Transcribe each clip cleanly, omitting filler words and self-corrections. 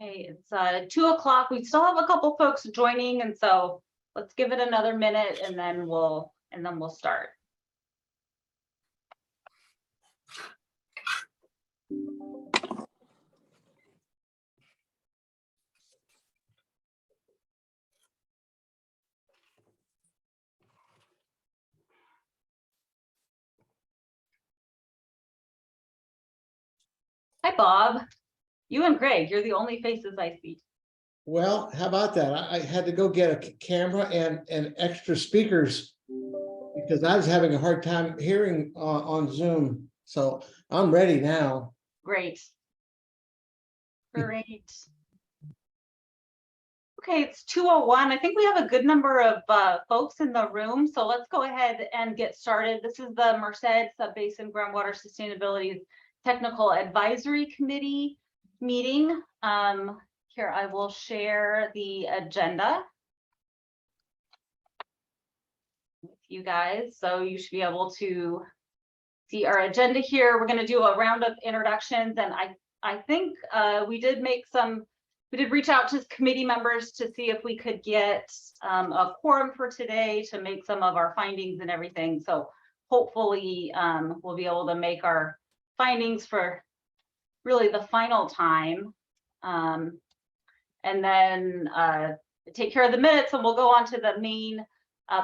Okay, it's 2 o'clock. We still have a couple folks joining, and so let's give it another minute, and then we'll start. Hi, Bob. You and Greg, you're the only faces I see. Well, how about that? I had to go get a camera and extra speakers because I was having a hard time hearing on Zoom. So I'm ready now. Great. Great. Okay, it's 2:01. I think we have a good number of folks in the room, so let's go ahead and get started. This is the Merced Sub-Basin Groundwater Sustainability Technical Advisory Committee meeting. Here, I will share the agenda with you guys. So you should be able to see our agenda here. We're going to do a round of introductions, and I think we did reach out to committee members to see if we could get a quorum for today to make some of our findings and everything. So hopefully we'll be able to make our findings for really the final time. And then take care of the minutes, and we'll go on to the main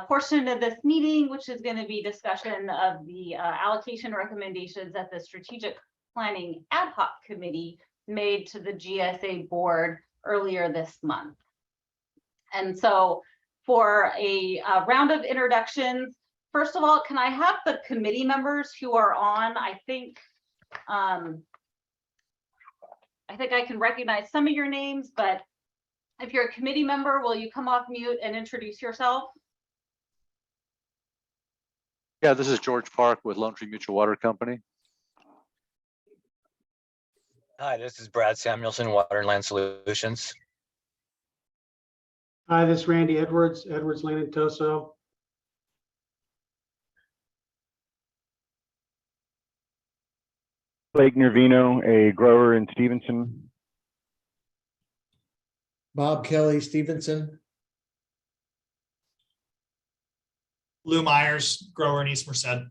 portion of this meeting, which is going to be discussion of the allocation recommendations that the Strategic Planning Ad Hoc Committee made to the GSA board earlier this month. And so for a round of introductions, first of all, can I have the committee members who are on? I think I can recognize some of your names, but if you're a committee member, will you come off mute and introduce yourself? Yeah, this is George Park with Lone Tree Mutual Water Company. Hi, this is Brad Samuelson, Water and Land Solutions. Hi, this is Randy Edwards, Land and Toso. Blake Nervino, a grower in Stevenson. Bob Kelly Stevenson. Lou Myers, grower in East Merced.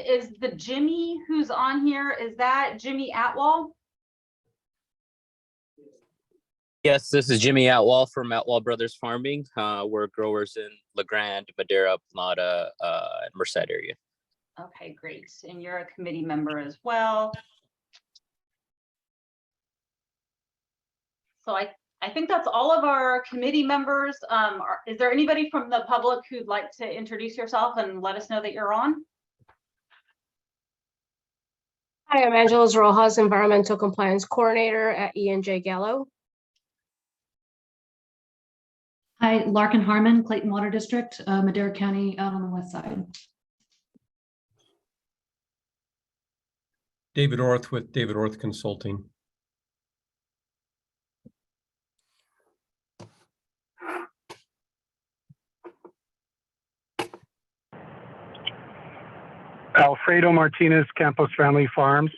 Is the Jimmy who's on here, is that Jimmy Atwall? Yes, this is Jimmy Atwall from Atwall Brothers Farming. We're growers in La Grande, Madera, Plata, and Merced area. Okay, great. And you're a committee member as well. So I think that's all of our committee members. Is there anybody from the public who'd like to introduce yourself and let us know that you're on? Hi, I'm Angeles Rojas, Environmental Compliance Coordinator at E&J Gallo. Hi, Larkin Harmon, Clayton Water District, Madera County, out on the west side. David Orth with David Orth Consulting. Alfredo Martinez, Campos Family Farms.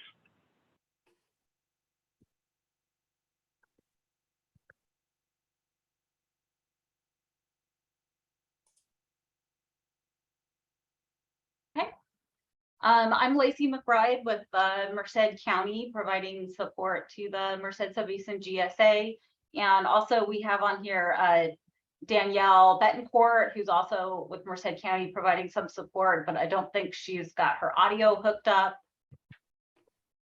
Okay. I'm Lacey McBride with Merced County, providing support to the Merced Sub-Basin GSA. And also we have on here Danielle Betancourt, who's also with Merced County, providing some support, but I don't think she's got her audio hooked up.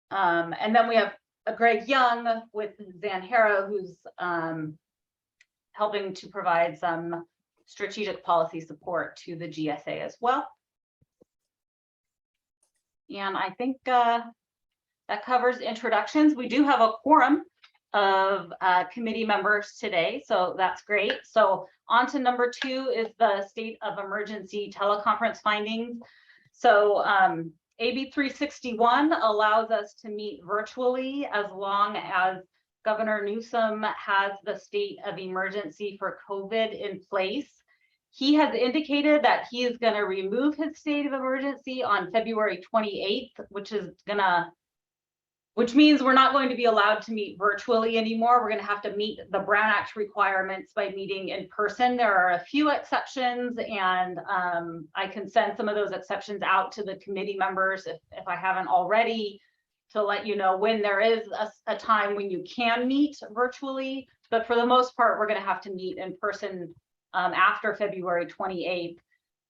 And then we have Greg Young with Zanhara, who's helping to provide some strategic policy support to the GSA as well. And I think that covers introductions. We do have a quorum of committee members today, so that's great. So on to number 2 is the state of emergency teleconference findings. So AB 361 allows us to meet virtually as long as Governor Newsom has the state of emergency for COVID in place. He has indicated that he is going to remove his state of emergency on February 28th, which means we're not going to be allowed to meet virtually anymore. We're going to have to meet the Brown Act requirements by meeting in person. There are a few exceptions, and I can send some of those exceptions out to the committee members if I haven't already, to let you know when there is a time when you can meet virtually. But for the most part, we're going to have to meet in person after February 28th.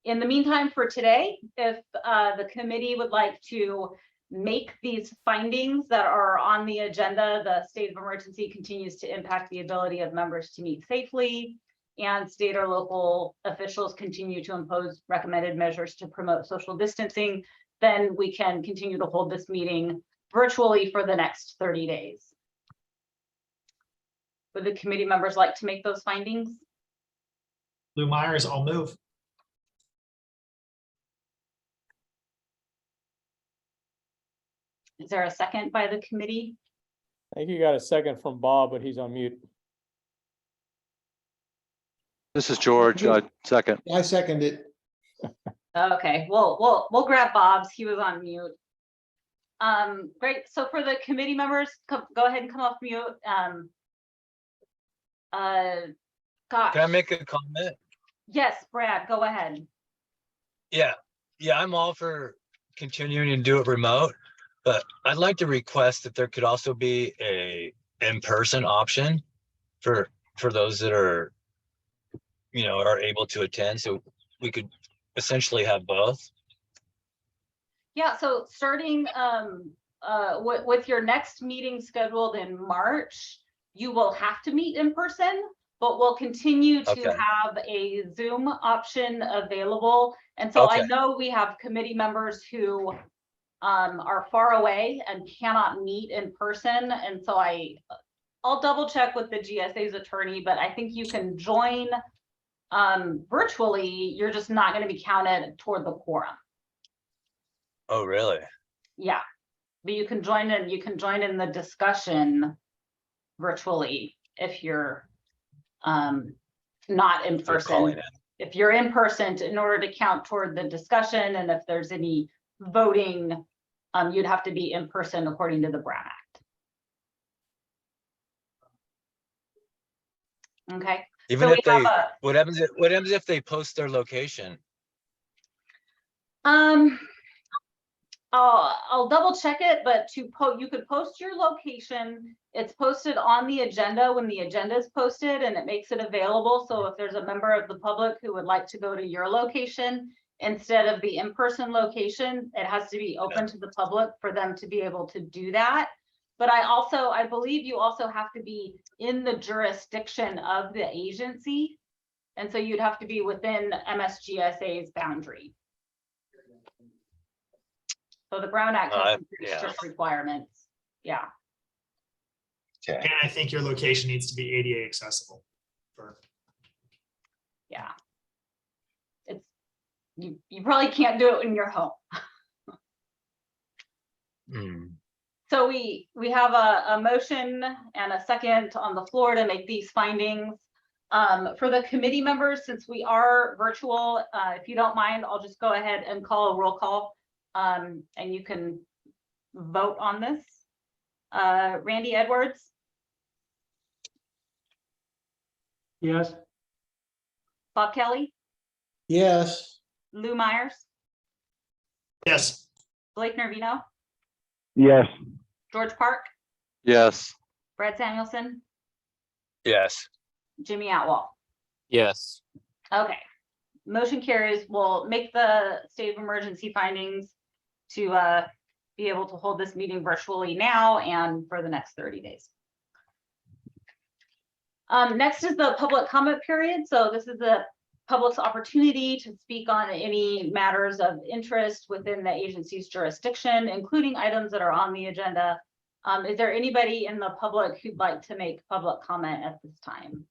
In the meantime, for today, if the committee would like to make these findings that are on the agenda, the state of emergency continues to impact the ability of members to meet safely, and state or local officials continue to impose recommended measures to promote social distancing, then we can continue to hold this meeting virtually for the next 30 days. Would the committee members like to make those findings? Lou Myers, I'll move. Is there a second by the committee? I think you got a second from Bob, but he's on mute. This is George, second. I second it. Okay, we'll grab Bob's. He was on mute. Great. So for the committee members, go ahead and come off mute. Gosh. Can I make a comment? Yes, Brad, go ahead. Yeah, I'm all for continuing to do it remote, but I'd like to request that there could also be a in-person option for those that are, are able to attend. So we could essentially have both. Yeah, so starting with your next meeting scheduled in March, you will have to meet in person, but we'll continue to have a Zoom option available. And so I know we have committee members who are far away and cannot meet in person. And so I'll double check with the GSA's attorney, but I think you can join virtually. You're just not going to be counted toward the quorum. Oh, really? Yeah, but you can join in the discussion virtually if you're not in person. If you're in person, in order to count toward the discussion, and if there's any voting, you'd have to be in person according to the Brown Act. Okay. Even so if they, what happens if they post their location? I'll double check it, but you could post your location. It's posted on the agenda when the agenda is posted, and it makes it available. So if there's a member of the public who would like to go to your location instead of the in-person location, it has to be open to the public for them to be able to do that. But I believe you also have to be in the jurisdiction of the agency. And so you'd have to be within MSGSA's boundary. So the Brown Act has some pretty strict requirements. Yeah. Okay. And I think your location needs to be ADA accessible. Yeah. It's you probably can't do it in your home. So we have a motion and a second on the floor to make these findings. For the committee members, since we are virtual, if you don't mind, I'll just go ahead and call a roll call. And you can vote on this. Randy Edwards. Yes. Bob Kelly. Yes. Lou Myers. Yes. Blake Nervino. Yes. George Park. Yes. Brad Samuelson. Yes. Jimmy Atwell. Yes. Okay. Motion carries. We'll make the state of emergency findings to be able to hold this meeting virtually now and for the next 30 days. Next is the public comment period. So this is the public's opportunity to speak on any matters of interest within the agency's jurisdiction, including items that are on the agenda. Is there anybody in the public who'd like to make public comment at this time?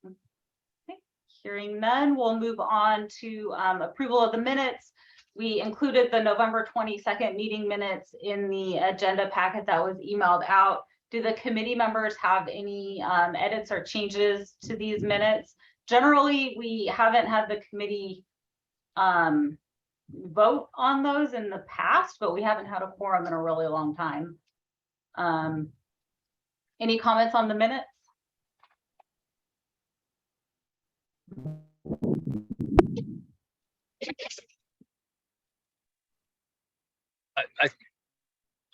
Okay. Hearing none, we'll move on to approval of the minutes. We included the November 22nd meeting minutes in the agenda packet that was emailed out. Do the committee members have any edits or changes to these minutes? Generally, we haven't had the committee vote on those in the past, but we haven't had a quorum in a really long time. Any comments on the minutes?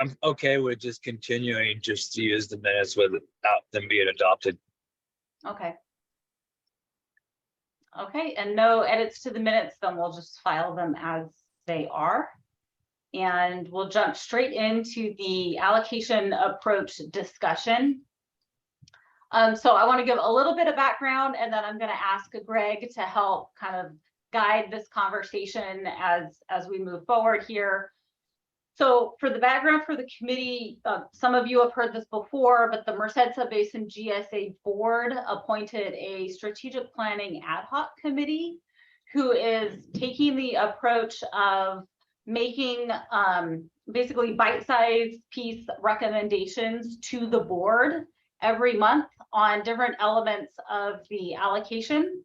I'm okay with just continuing just to use the minutes without them being adopted. Okay. Okay, and no edits to the minutes, then we'll just file them as they are. And we'll jump straight into the allocation approach discussion. So I want to give a little bit of background, and then I'm going to ask Greg to help kind of guide this conversation as we move forward here. So for the background for the committee, some of you have heard this before, but the Merced Subbasin GSA board appointed a strategic planning ad hoc committee who is taking the approach of making basically bite-sized piece recommendations to the board every month on different elements of the allocation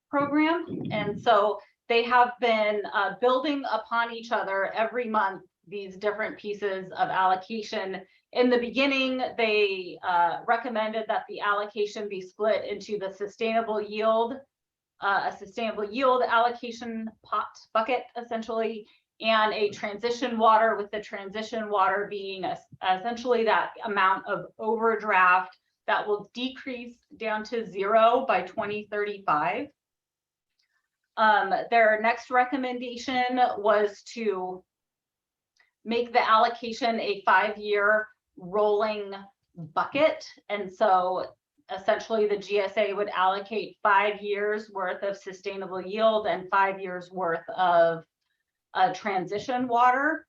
program. And so they have been building upon each other every month these different pieces of allocation. In the beginning, they recommended that the allocation be split into the sustainable yield, a sustainable yield allocation bucket, essentially, and a transition water, with the transition water being essentially that amount of overdraft that will decrease down to 0 by 2035. Their next recommendation was to make the allocation a 5-year rolling bucket. And so essentially the GSA would allocate 5 years worth of sustainable yield and 5 years worth of transition water.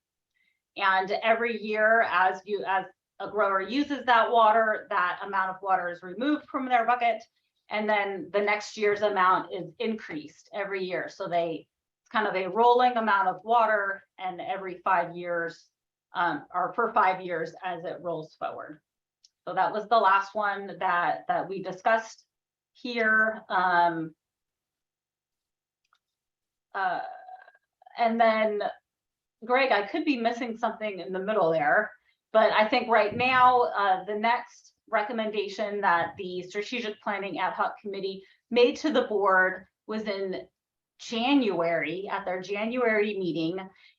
And every year as a grower uses that water, that amount of water is removed from their bucket. And then the next year's amount is increased every year. So it's kind of a rolling amount of water, and every 5 years or for 5 years as it rolls forward. So that was the last one that we discussed here. And then, Greg, I could be missing something in the middle there, but I think right now the next recommendation that the Strategic Planning Ad Hoc Committee made to the board was in January, at their January meeting,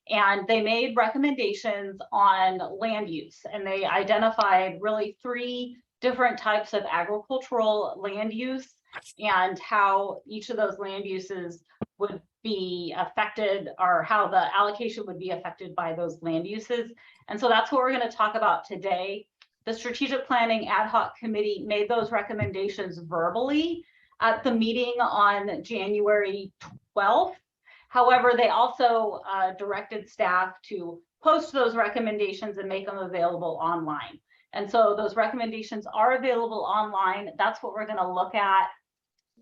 and they made recommendations on land use, and they identified really 3 different types of agricultural land use and how each of those land uses would be affected, or how the allocation would be affected by those land uses. And so that's what we're going to talk about today. The Strategic Planning Ad Hoc Committee made those recommendations verbally at the meeting on January 12th. However, they also directed staff to post those recommendations and make them available online. And so those recommendations are available online. That's what we're going to look at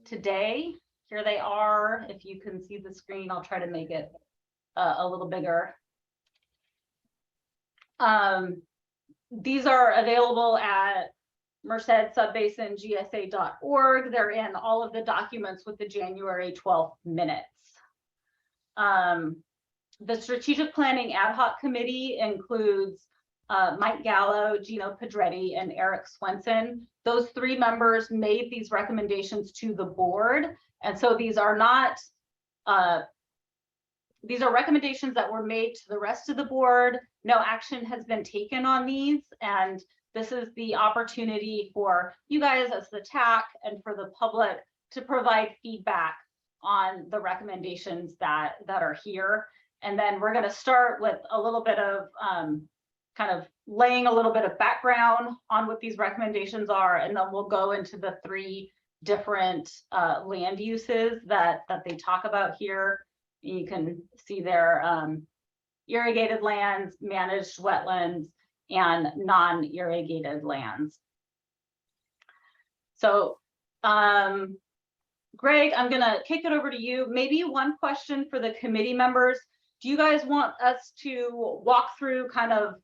today. Here they are. If you can see the screen, I'll try to make it a little bigger. These are available at mercedsubbasin.gsa.org. They're in all of the documents with the January 12th minutes. The Strategic Planning Ad Hoc Committee includes Mike Gallo, Gino Pedretti, and Eric Swenson. Those 3 members made these recommendations to the board. And so these are not, these are recommendations that were made to the rest of the board. No action has been taken on these. And this is the opportunity for you guys as the TAC and for the public to provide feedback on the recommendations that are here. And then we're going to start with a little bit of kind of laying a little bit of background on what these recommendations are, and then we'll go into the 3 different land uses that they talk about here. You can see their irrigated lands, managed wetlands, and non-irrigated lands. So, Greg, I'm gonna kick it over to you. Maybe one question for the committee members. Do you guys want us to walk through kind of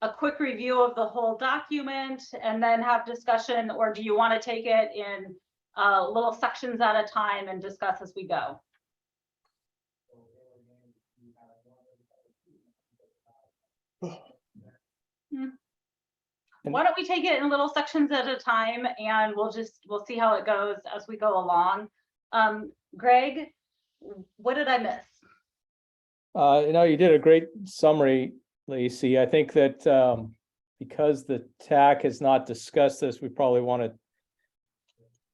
a quick review of the whole document and then have discussion, or do you want to take it in little sections at a time and discuss as we go? Why don't we take it in little sections at a time, and we'll see how it goes as we go along. Greg, what did I miss? You did a great summary, Lacey. I think that because the TAC has not discussed this, we probably want to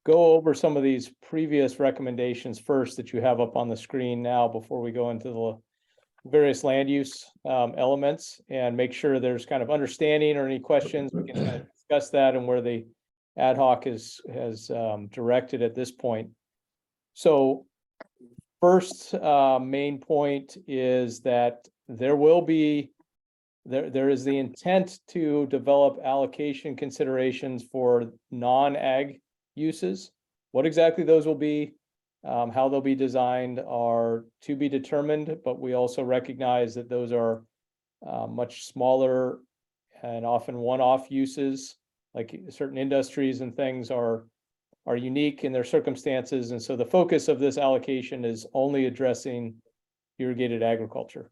go over some of these previous recommendations first that you have up on the screen now before we go into the various land use elements, and make sure there's kind of understanding or any questions. We can kind of discuss that and where the ad hoc has directed at this point. So first main point is that there is the intent to develop allocation considerations for non-ag uses. What exactly those will be, how they'll be designed are to be determined, but we also recognize that those are much smaller and often one-off uses, like certain industries and things are unique in their circumstances. And so the focus of this allocation is only addressing irrigated agriculture.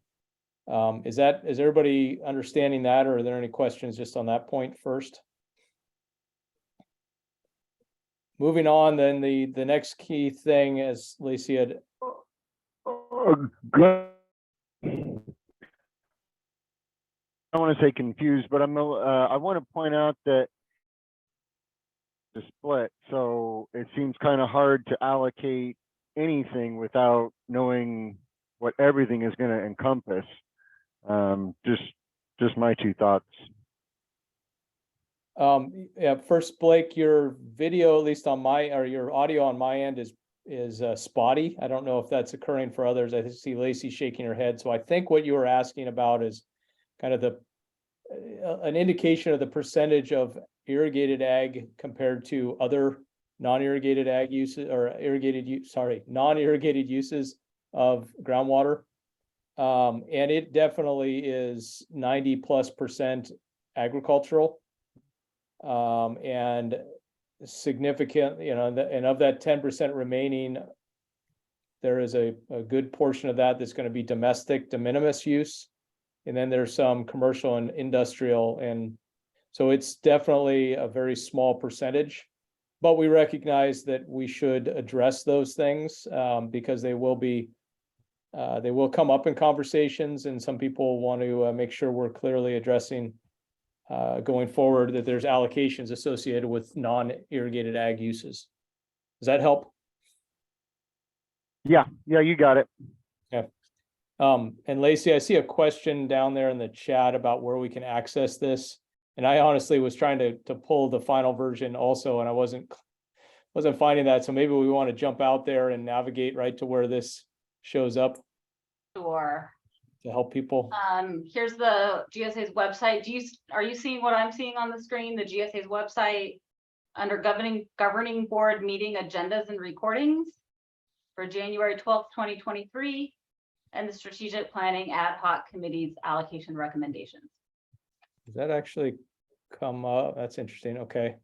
Is everybody understanding that, or are there any questions just on that point first? Moving on, then the next key thing, as Lacey had. I don't want to say confused, but I want to point out that the split. So it seems kind of hard to allocate anything without knowing what everything is going to encompass. Just my 2 thoughts. Yeah, first, Blake, your video, at least on your audio on my end is spotty. I don't know if that's occurring for others. I see Lacey shaking her head. So I think what you were asking about is kind of an indication of the percentage of irrigated ag compared to other non-irrigated ag uses, or non-irrigated uses of groundwater. And it definitely is 90+% agricultural. And significant, and of that 10% remaining, there is a good portion of that's going to be domestic de minimis use. And then there's some commercial and industrial. And so it's definitely a very small percentage, but we recognize that we should address those things because they will come up in conversations, and some people want to make sure we're clearly addressing going forward that there's allocations associated with non-irrigated ag uses. Does that help? Yeah, you got it. Yeah. And Lacey, I see a question down there in the chat about where we can access this. And I honestly was trying to pull the final version also, and I wasn't finding that. So maybe we want to jump out there and navigate right to where this shows up. Sure. To help people. Here's the GSA's website. Are you seeing what I'm seeing on the screen? The GSA's website under governing board meeting agendas and recordings for January 12th, 2023, and the strategic planning ad hoc committee's allocation recommendations. Does that actually come up? That's interesting. Okay.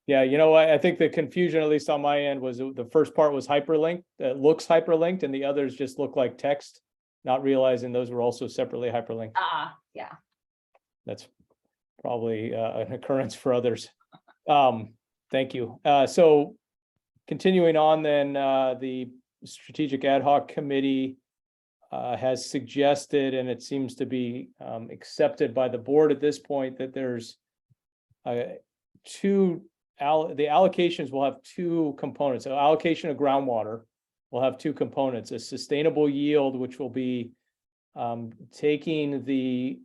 Yeah, you know what? I think the confusion, at least on my end, was the first part was hyperlinked. It looks hyperlinked, and the others just look like text, not realizing those were also separately hyperlinked. Yeah. That's probably an occurrence for others. Thank you. So continuing on, then the strategic ad hoc committee has suggested, and it seems to be accepted by the board at this point, that there's 2 the allocations will have two components. So allocation of groundwater will have two components: a sustainable yield, which will be taking the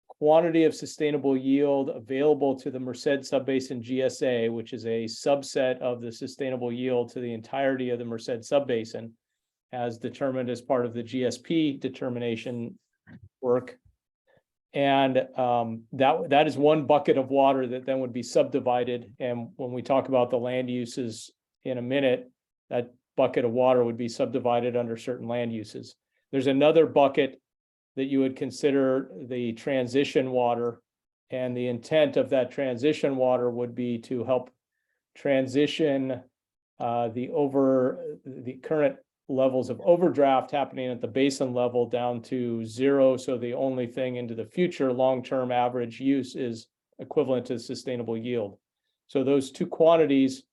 quantity of sustainable yield available to the Merced Subbasin GSA, which is a subset of the sustainable yield to the entirety of the Merced Subbasin, as determined as part of the GSP determination work. And that is one bucket of water that then would be subdivided. And when we talk about the land uses in a minute, that bucket of water would be subdivided under certain land uses. There's another bucket that you would consider the transition water. And the intent of that transition water would be to help transition the current levels of overdraft happening at the basin level down to zero. So the only thing into the future long-term average use is equivalent to sustainable yield. So those two quantities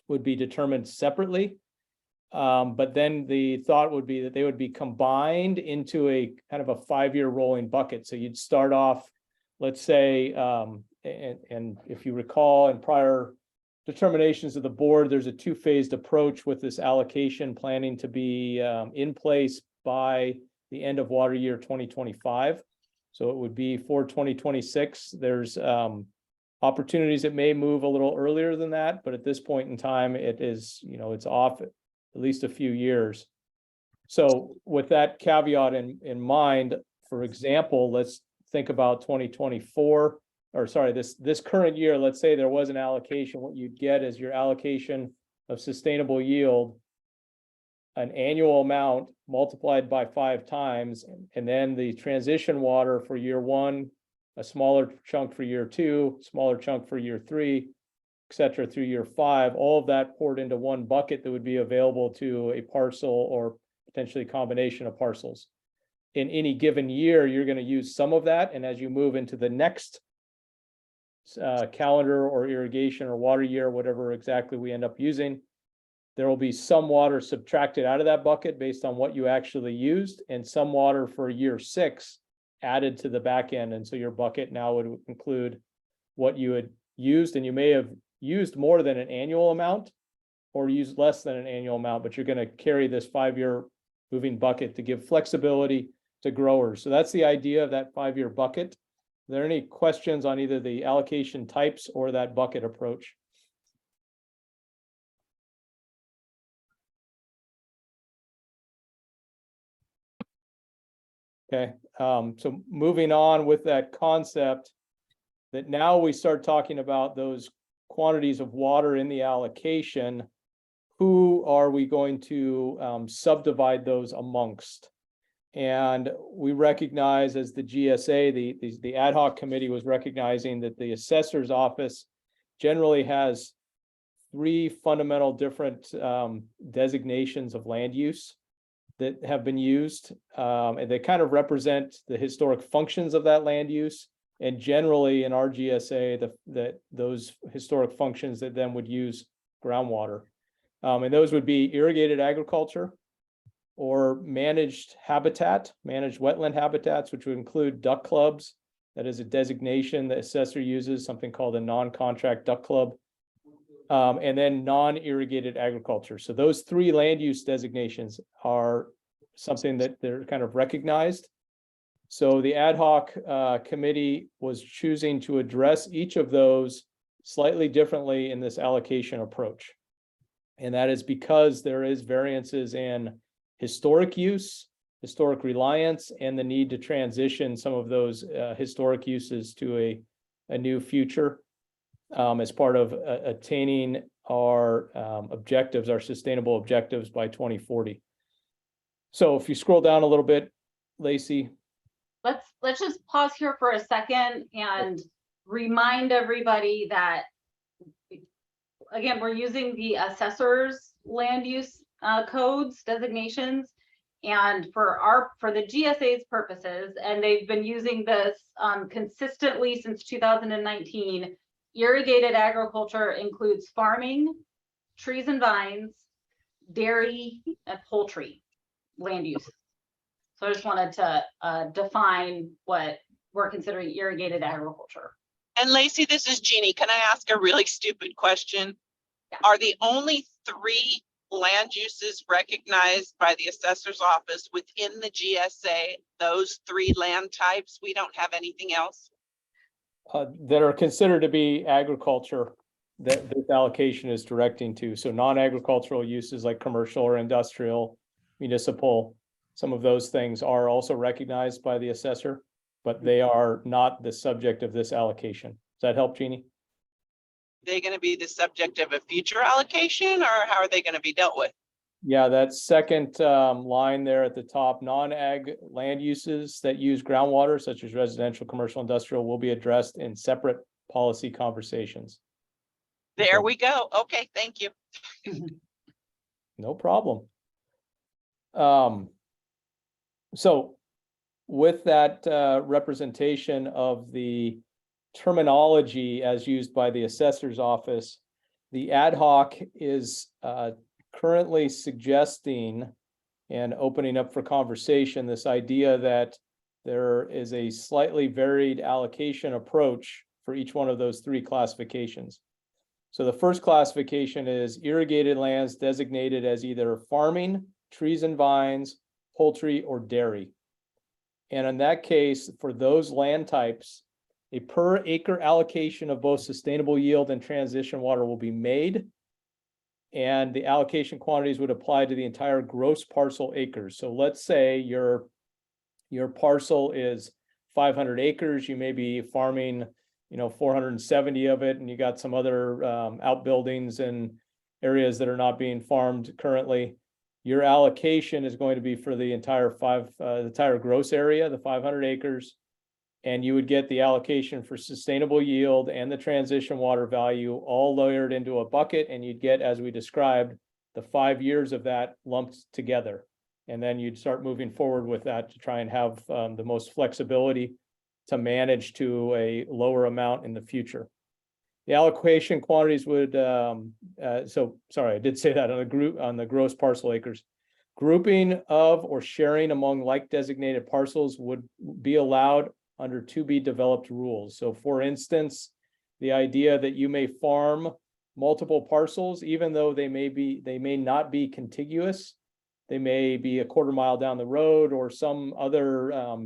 would be determined separately. But then the thought would be that they would be combined into a kind of a 5-year rolling bucket. So you'd start off, let's say, and if you recall in prior determinations of the board, there's a two-phased approach with this allocation planning to be in place by the end of water year 2025. So it would be for 2026. There's opportunities that may move a little earlier than that, but at this point in time, it is, it's off at least a few years. So with that caveat in mind, for example, let's think about 2024, or sorry, this current year. Let's say there was an allocation. What you'd get is your allocation of sustainable yield, an annual amount multiplied by 5 times, and then the transition water for year 1, a smaller chunk for year 2, smaller chunk for year 3, etc. through year 5, all of that poured into one bucket that would be available to a parcel or potentially a combination of parcels. In any given year, you're going to use some of that. And as you move into the next calendar or irrigation or water year, whatever exactly we end up using, there will be some water subtracted out of that bucket based on what you actually used, and some water for year 6 added to the back end. And so your bucket now would include what you had used, and you may have used more than an annual amount or used less than an annual amount, but you're going to carry this 5-year moving bucket to give flexibility to growers. So that's the idea of that 5-year bucket. Are there any questions on either the allocation types or that bucket approach? Okay, so moving on with that concept, that now we start talking about those quantities of water in the allocation. Who are we going to subdivide those amongst? And we recognize, as the GSA, the ad hoc committee was recognizing that the assessor's office generally has 3 fundamental different designations of land use that have been used, and they kind of represent the historic functions of that land use. And generally in our GSA, those historic functions that then would use groundwater. And those would be irrigated agriculture or managed habitat, managed wetland habitats, which would include duck clubs. That is a designation the assessor uses, something called a non-contract duck club. And then non-irrigated agriculture. So those 3 land use designations are something that they're kind of recognized. So the ad hoc committee was choosing to address each of those slightly differently in this allocation approach. And that is because there is variances in historic use, historic reliance, and the need to transition some of those historic uses to a new future as part of attaining our objectives, our sustainable objectives by 2040. So if you scroll down a little bit, Lacey. Let's just pause here for a second and remind everybody that, again, we're using the assessor's land use codes designations, and for the GSA's purposes, and they've been using this consistently since 2019. Irrigated agriculture includes farming, trees and vines, dairy, and poultry land use. So I just wanted to define what we're considering irrigated agriculture. And Lacey, this is Jeannie. Can I ask a really stupid question? Yeah. Are the only 3 land uses recognized by the assessor's office within the GSA, those 3 land types? We don't have anything else? That are considered to be agriculture that this allocation is directing to. So non-agricultural uses like commercial or industrial, municipal, some of those things are also recognized by the assessor, but they are not the subject of this allocation. Does that help, Jeannie? They going to be the subject of a future allocation, or how are they going to be dealt with? Yeah, that second line there at the top, non-ag land uses that use groundwater, such as residential, commercial, industrial, will be addressed in separate policy conversations. There we go. Okay, thank you. No problem. So with that representation of the terminology as used by the assessor's office, the ad hoc is currently suggesting and opening up for conversation this idea that there is a slightly varied allocation approach for each one of those 3 classifications. So the first classification is irrigated lands designated as either farming, trees and vines, poultry, or dairy. And in that case, for those land types, a per acre allocation of both sustainable yield and transition water will be made. And the allocation quantities would apply to the entire gross parcel acres. So let's say your parcel is 500 acres, you may be farming 470 of it, and you got some other outbuildings and areas that are not being farmed currently. Your allocation is going to be for the entire gross area, the 500 acres, and you would get the allocation for sustainable yield and the transition water value all layered into a bucket, and you'd get, as we described, the 5 years of that lumped together. And then you'd start moving forward with that to try and have the most flexibility to manage to a lower amount in the future. The allocation quantities would, sorry, I did say that on the gross parcel acres. Grouping of or sharing among like designated parcels would be allowed under to be developed rules. So for instance, the idea that you may farm multiple parcels, even though they may not be contiguous, they may be a quarter mile down the road or some other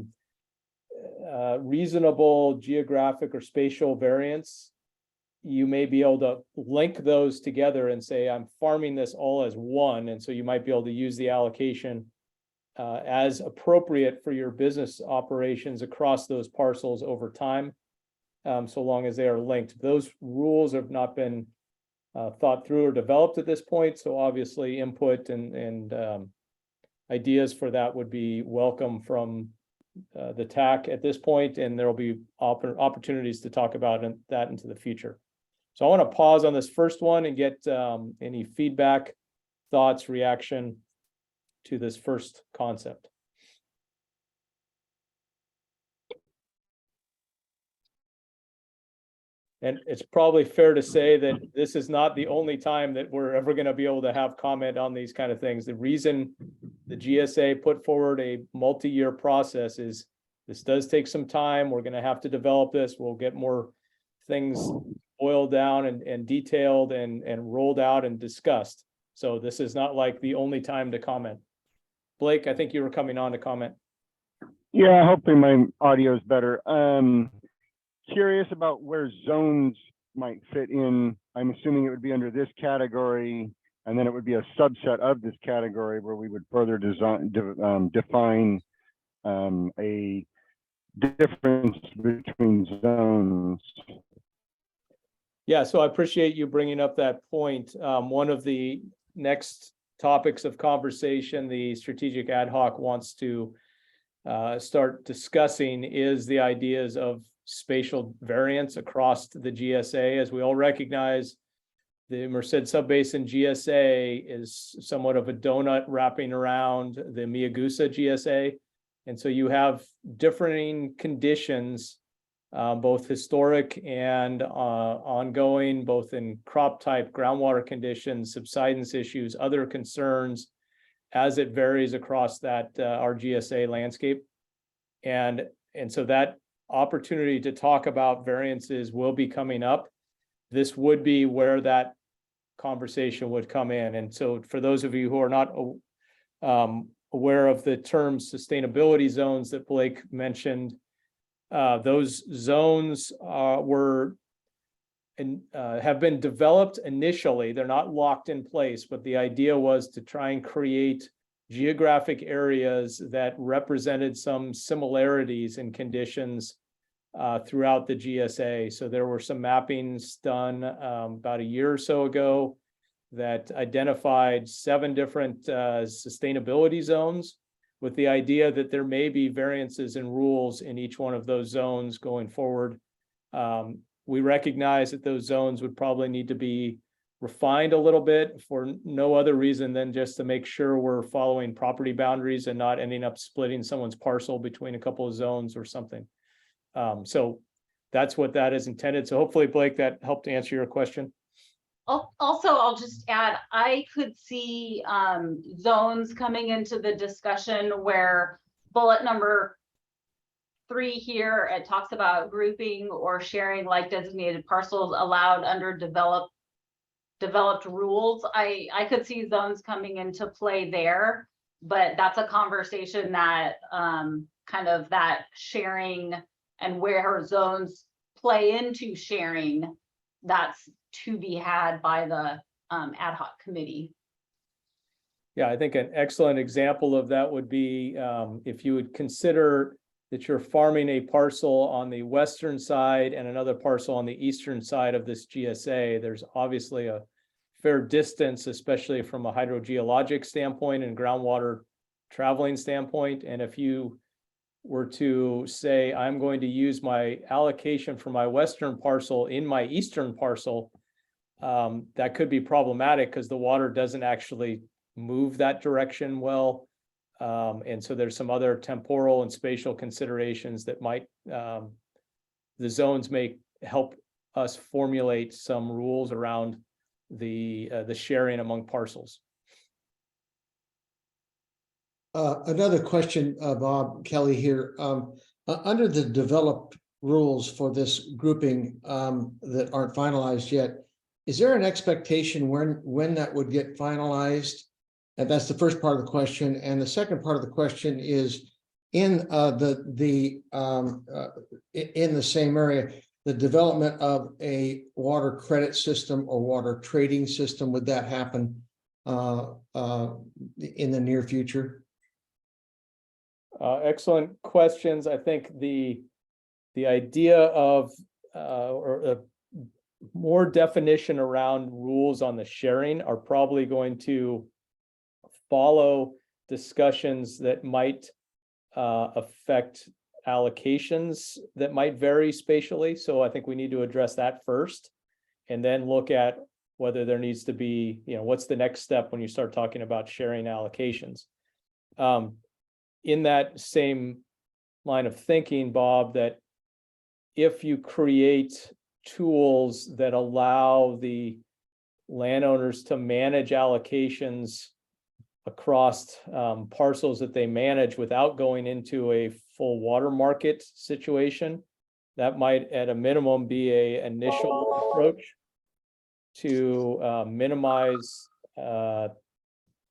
reasonable geographic or spatial variance, you may be able to link those together and say, I'm farming this all as one. And so you might be able to use the allocation as appropriate for your business operations across those parcels over time, so long as they are linked. Those rules have not been thought through or developed at this point. So obviously input and ideas for that would be welcome from the TAC at this point, and there will be opportunities to talk about that into the future. So I want to pause on this first one and get any feedback, thoughts, reaction to this first concept. And it's probably fair to say that this is not the only time that we're ever going to be able to have comment on these kind of things. The reason the GSA put forward a multi-year process is this does take some time. We're going to have to develop this. We'll get more things boiled down and detailed and rolled out and discussed. So this is not like the only time to comment. Blake, I think you were coming on to comment. Yeah, hopefully my audio is better. Curious about where zones might fit in. I'm assuming it would be under this category, and then it would be a subset of this category where we would further define a difference between zones. Yeah, so I appreciate you bringing up that point. One of the next topics of conversation the strategic ad hoc wants to start discussing is the ideas of spatial variance across the GSA. As we all recognize, the Merced Subbasin GSA is somewhat of a donut wrapping around the Miagusa GSA. And so you have differing conditions, both historic and ongoing, both in crop type, groundwater conditions, subsidence issues, other concerns, as it varies across that our GSA landscape. And so that opportunity to talk about variances will be coming up. This would be where that conversation would come in. And so for those of you who are not aware of the term sustainability zones that Blake mentioned, those zones were and have been developed initially. They're not locked in place, but the idea was to try and create geographic areas that represented some similarities in conditions throughout the GSA. So there were some mappings done about a year or so ago that identified 7 different sustainability zones, with the idea that there may be variances in rules in each one of those zones going forward. We recognize that those zones would probably need to be refined a little bit for no other reason than just to make sure we're following property boundaries and not ending up splitting someone's parcel between a couple of zones or something. So that's what that is intended. So hopefully, Blake, that helped answer your question. Also, I'll just add, I could see zones coming into the discussion where bullet number 3 here, it talks about grouping or sharing like designated parcels allowed under developed rules. I could see zones coming into play there, but that's a conversation that kind of that sharing and where zones play into sharing, that's to be had by the ad hoc committee. Yeah, I think an excellent example of that would be if you would consider that you're farming a parcel on the western side and another parcel on the eastern side of this GSA. There's obviously a fair distance, especially from a hydrogeologic standpoint and groundwater traveling standpoint. And if you were to say, I'm going to use my allocation for my western parcel in my eastern parcel, that could be problematic because the water doesn't actually move that direction well. And so there's some other temporal and spatial considerations that might, the zones may help us formulate some rules around the sharing among parcels. Another question, Bob Kelly here. Under the developed rules for this grouping that aren't finalized yet, is there an expectation when that would get finalized? And that's the first part of the question. And the second part of the question is in the same area, the development of a water credit system or water trading system, would that happen in the near future? Excellent questions. I think the idea of or more definition around rules on the sharing are probably going to follow discussions that might affect allocations that might vary spatially. So I think we need to address that first and then look at whether there needs to be, what's the next step when you start talking about sharing allocations. In that same line of thinking, Bob, that if you create tools that allow the landowners to manage allocations across parcels that they manage without going into a full water market situation, that might at a minimum be an initial approach to minimize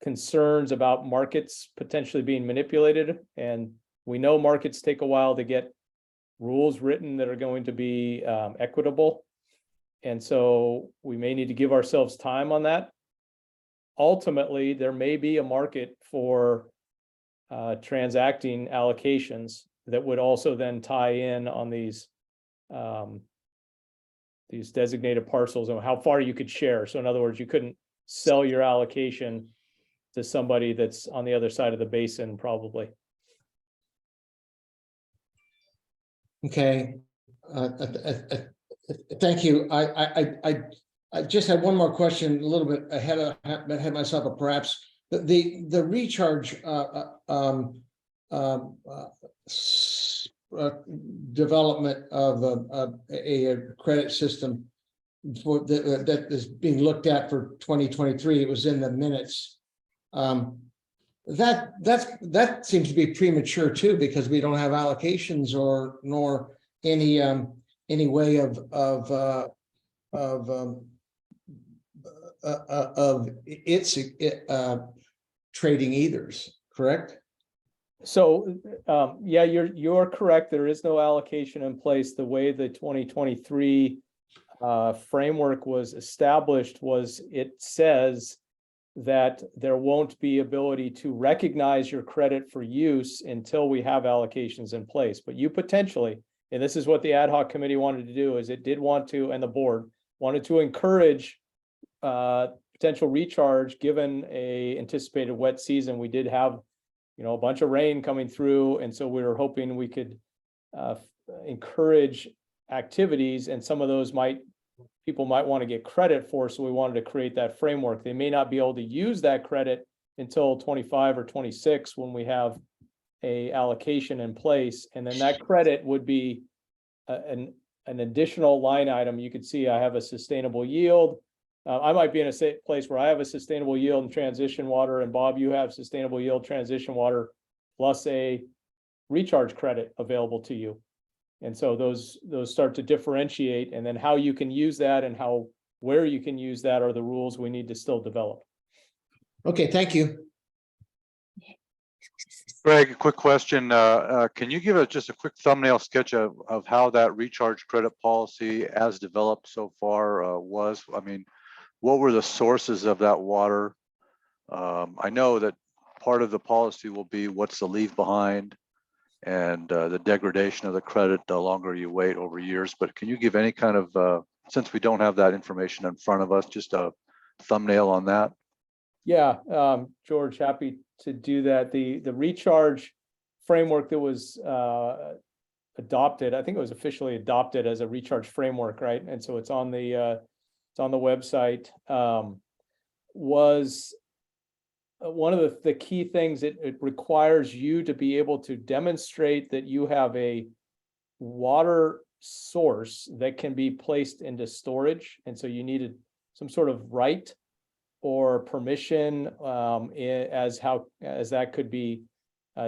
concerns about markets potentially being manipulated. And we know markets take a while to get rules written that are going to be equitable. And so we may need to give ourselves time on that. Ultimately, there may be a market for transacting allocations that would also then tie in on these designated parcels and how far you could share. So in other words, you couldn't sell your allocation to somebody that's on the other side of the basin, probably. Okay, thank you. I just had one more question, a little bit ahead myself, but perhaps the recharge development of a credit system for that is being looked at for 2023. It was in the minutes. That seems to be premature too, because we don't have allocations nor any way of its trading ethers, correct? So, yeah, you're correct. There is no allocation in place. The way the 2023 framework was established was it says that there won't be ability to recognize your credit for use until we have allocations in place. But you potentially, and this is what the ad hoc committee wanted to do, is it did want to, and the board wanted to encourage potential recharge given a anticipated wet season. We did have, a bunch of rain coming through, and so we were hoping we could encourage activities, and some of those people might want to get credit for, so we wanted to create that framework. They may not be able to use that credit until 25 or 26 when we have a allocation in place, and then that credit would be an additional line item. You could see I have a sustainable yield. I might be in a place where I have a sustainable yield and transition water, and Bob, you have sustainable yield transition water plus a recharge credit available to you. And so those start to differentiate, and then how you can use that and where you can use that are the rules we need to still develop. Okay, thank you. Greg, a quick question. Can you give us just a quick thumbnail sketch of how that recharge credit policy as developed so far was? I mean, what were the sources of that water? I know that part of the policy will be what's the leave behind and the degradation of the credit the longer you wait over years. But can you give any kind of, since we don't have that information in front of us, just a thumbnail on that? Yeah, George, happy to do that. The recharge framework that was adopted, I think it was officially adopted as a recharge framework, right? And so it's on the website. Was one of the key things. It requires you to be able to demonstrate that you have a water source that can be placed into storage, and so you needed some sort of right or permission as that could be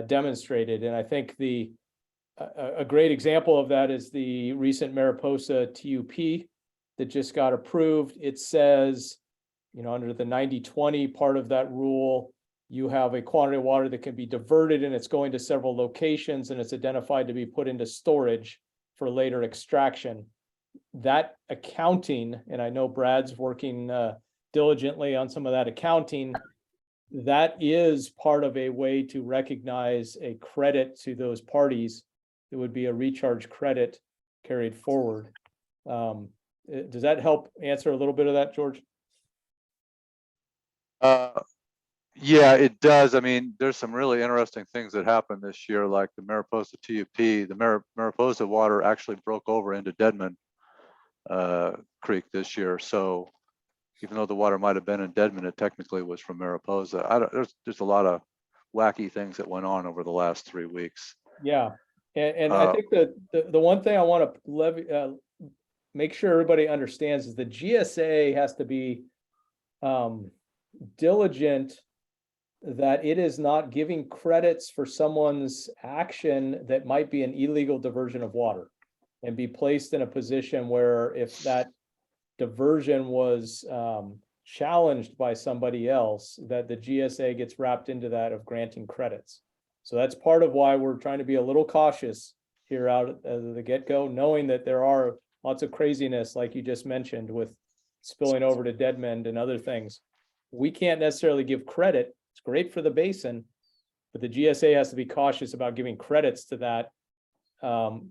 demonstrated. And I think a great example of that is the recent Mariposa TUP that just got approved. It says, under the 90-20 part of that rule, you have a quantity of water that can be diverted, and it's going to several locations, and it's identified to be put into storage for later extraction. That accounting, and I know Brad's working diligently on some of that accounting, that is part of a way to recognize a credit to those parties. It would be a recharge credit carried forward. Does that help answer a little bit of that, George? Yeah, it does. I mean, there's some really interesting things that happened this year, like the Mariposa TUP. The Mariposa water actually broke over into Deadman Creek this year. So even though the water might have been in Deadman, it technically was from Mariposa. There's a lot of wacky things that went on over the last 3 weeks. Yeah, and I think that the one thing I want to make sure everybody understands is the GSA has to be diligent that it is not giving credits for someone's action that might be an illegal diversion of water, and be placed in a position where if that diversion was challenged by somebody else, that the GSA gets wrapped into that of granting credits. So that's part of why we're trying to be a little cautious here out at the get-go, knowing that there are lots of craziness, like you just mentioned, with spilling over to Deadmond and other things. We can't necessarily give credit. It's great for the basin, but the GSA has to be cautious about giving credits to that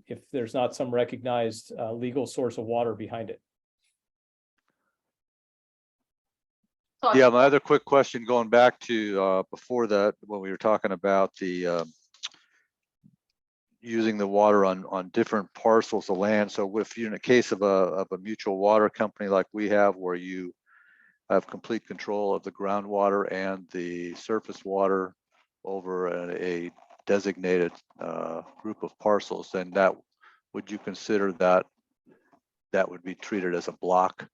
if there's not some recognized legal source of water behind it. Yeah, my other quick question, going back to before that, when we were talking about the using the water on different parcels of land. So if you're in a case of a mutual water company like we have, where you have complete control of the groundwater and the surface water over a designated group of parcels, then that would you consider that would be treated as a block?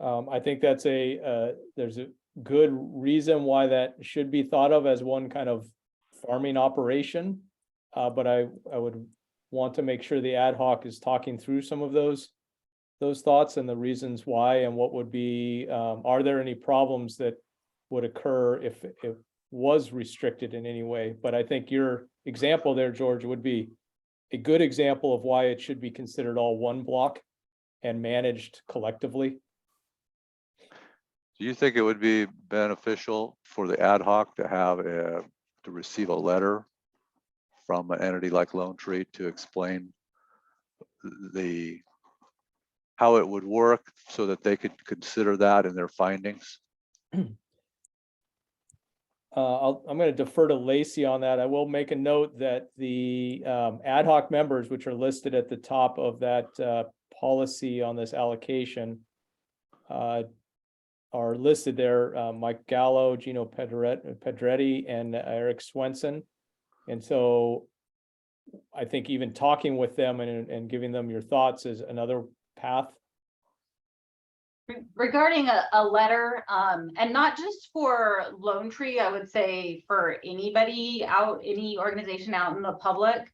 I think that's there's a good reason why that should be thought of as one kind of farming operation. But I would want to make sure the ad hoc is talking through some of those thoughts and the reasons why, and what would be, are there any problems that would occur if it was restricted in any way? But I think your example there, George, would be a good example of why it should be considered all one block and managed collectively. Do you think it would be beneficial for the ad hoc to have to receive a letter from an entity like Lone Tree to explain how it would work so that they could consider that in their findings? I'm going to defer to Lacey on that. I will make a note that the ad hoc members, which are listed at the top of that policy on this allocation, are listed there. Mike Gallo, Gino Pedretti, and Eric Swenson. And so I think even talking with them and giving them your thoughts is another path. Regarding a letter, and not just for Lone Tree, I would say for anybody out, any organization out in the public,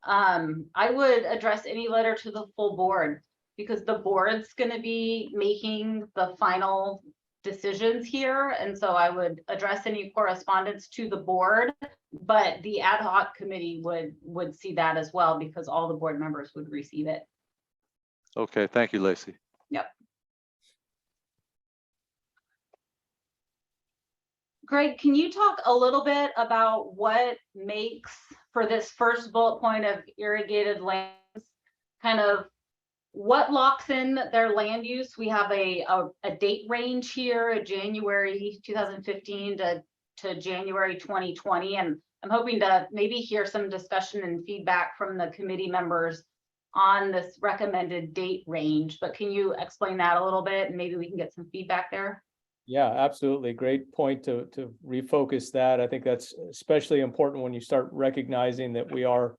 I would address any letter to the full board, because the board's going to be making the final decisions here. And so I would address any correspondence to the board, but the ad hoc committee would see that as well, because all the board members would receive it. Okay, thank you, Lacey. Yep. Greg, can you talk a little bit about what makes, for this first bullet point of irrigated lands, kind of what locks in their land use? We have a date range here, January 2015 to January 2020. And I'm hoping to maybe hear some discussion and feedback from the committee members on this recommended date range. But can you explain that a little bit, and maybe we can get some feedback there? Yeah, absolutely. Great point to refocus that. I think that's especially important when you start recognizing that we are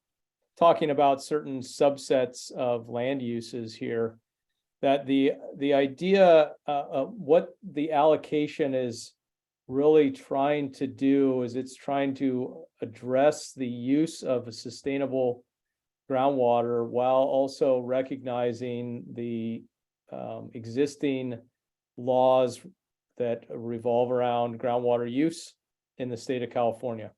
talking about certain subsets of land uses here, that the idea of what the allocation is really trying to do is it's trying to address the use of a sustainable groundwater while also recognizing the existing laws that revolve around groundwater use in the state of California.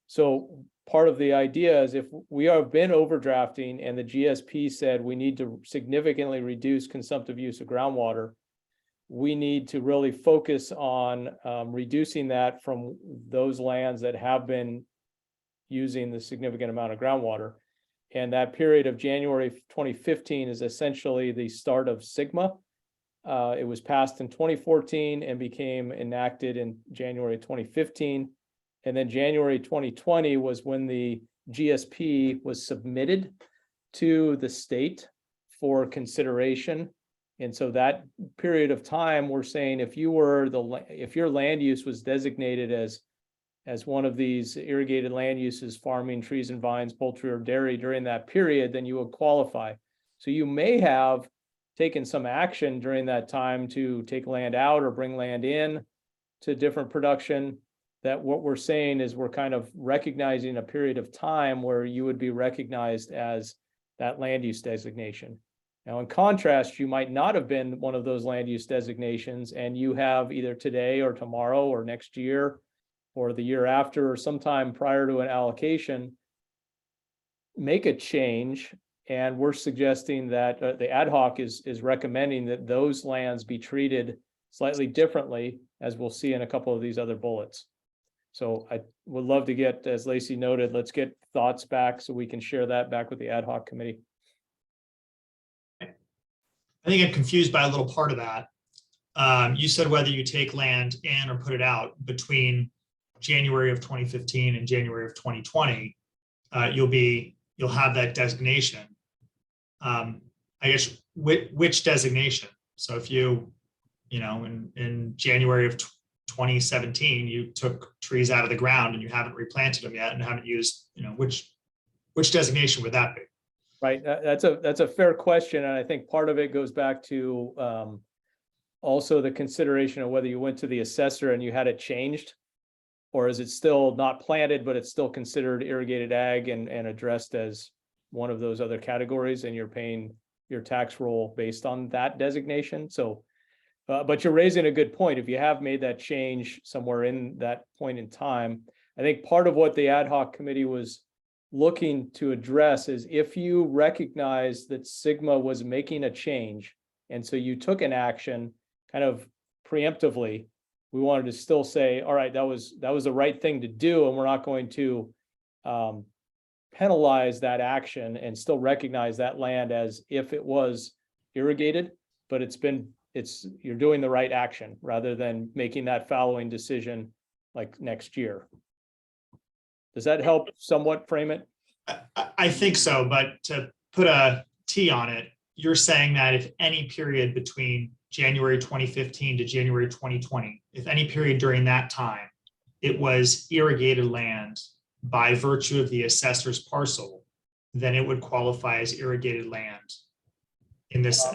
So part of the idea is if we have been overdrafting and the GSP said we need to significantly reduce consumptive use of groundwater, we need to really focus on reducing that from those lands that have been using the significant amount of groundwater. And that period of January 2015 is essentially the start of SGMA. It was passed in 2014 and became enacted in January 2015. And then January 2020 was when the GSP was submitted to the state for consideration. And so that period of time, we're saying if your land use was designated as one of these irrigated land uses, farming, trees and vines, poultry or dairy during that period, then you would qualify. So you may have taken some action during that time to take land out or bring land in to different production. That what we're saying is we're kind of recognizing a period of time where you would be recognized as that land use designation. Now, in contrast, you might not have been one of those land use designations, and you have either today or tomorrow or next year or the year after or sometime prior to an allocation, make a change. And we're suggesting that the ad hoc is recommending that those lands be treated slightly differently, as we'll see in a couple of these other bullets. So I would love to get, as Lacey noted, let's get thoughts back so we can share that back with the ad hoc committee. I think I'm confused by a little part of that. You said whether you take land in or put it out between January of 2015 and January of 2020, you'll have that designation. I guess which designation? So if in January of 2017, you took trees out of the ground and you haven't replanted them yet and haven't used, which designation would that be? Right, that's a fair question, and I think part of it goes back to also the consideration of whether you went to the assessor and you had it changed. Or is it still not planted, but it's still considered irrigated ag and addressed as one of those other categories, and you're paying your tax roll based on that designation? So, but you're raising a good point. If you have made that change somewhere in that point in time, I think part of what the ad hoc committee was looking to address is if you recognize that Sigma was making a change, and so you took an action kind of preemptively, we wanted to still say, all right, that was the right thing to do, and we're not going to penalize that action and still recognize that land as if it was irrigated, but you're doing the right action rather than making that following decision like next year. Does that help somewhat frame it? I think so, but to put a T on it, you're saying that if any period between January 2015 to January 2020, if any period during that time, it was irrigated land by virtue of the assessor's parcel, then it would qualify as irrigated land in this.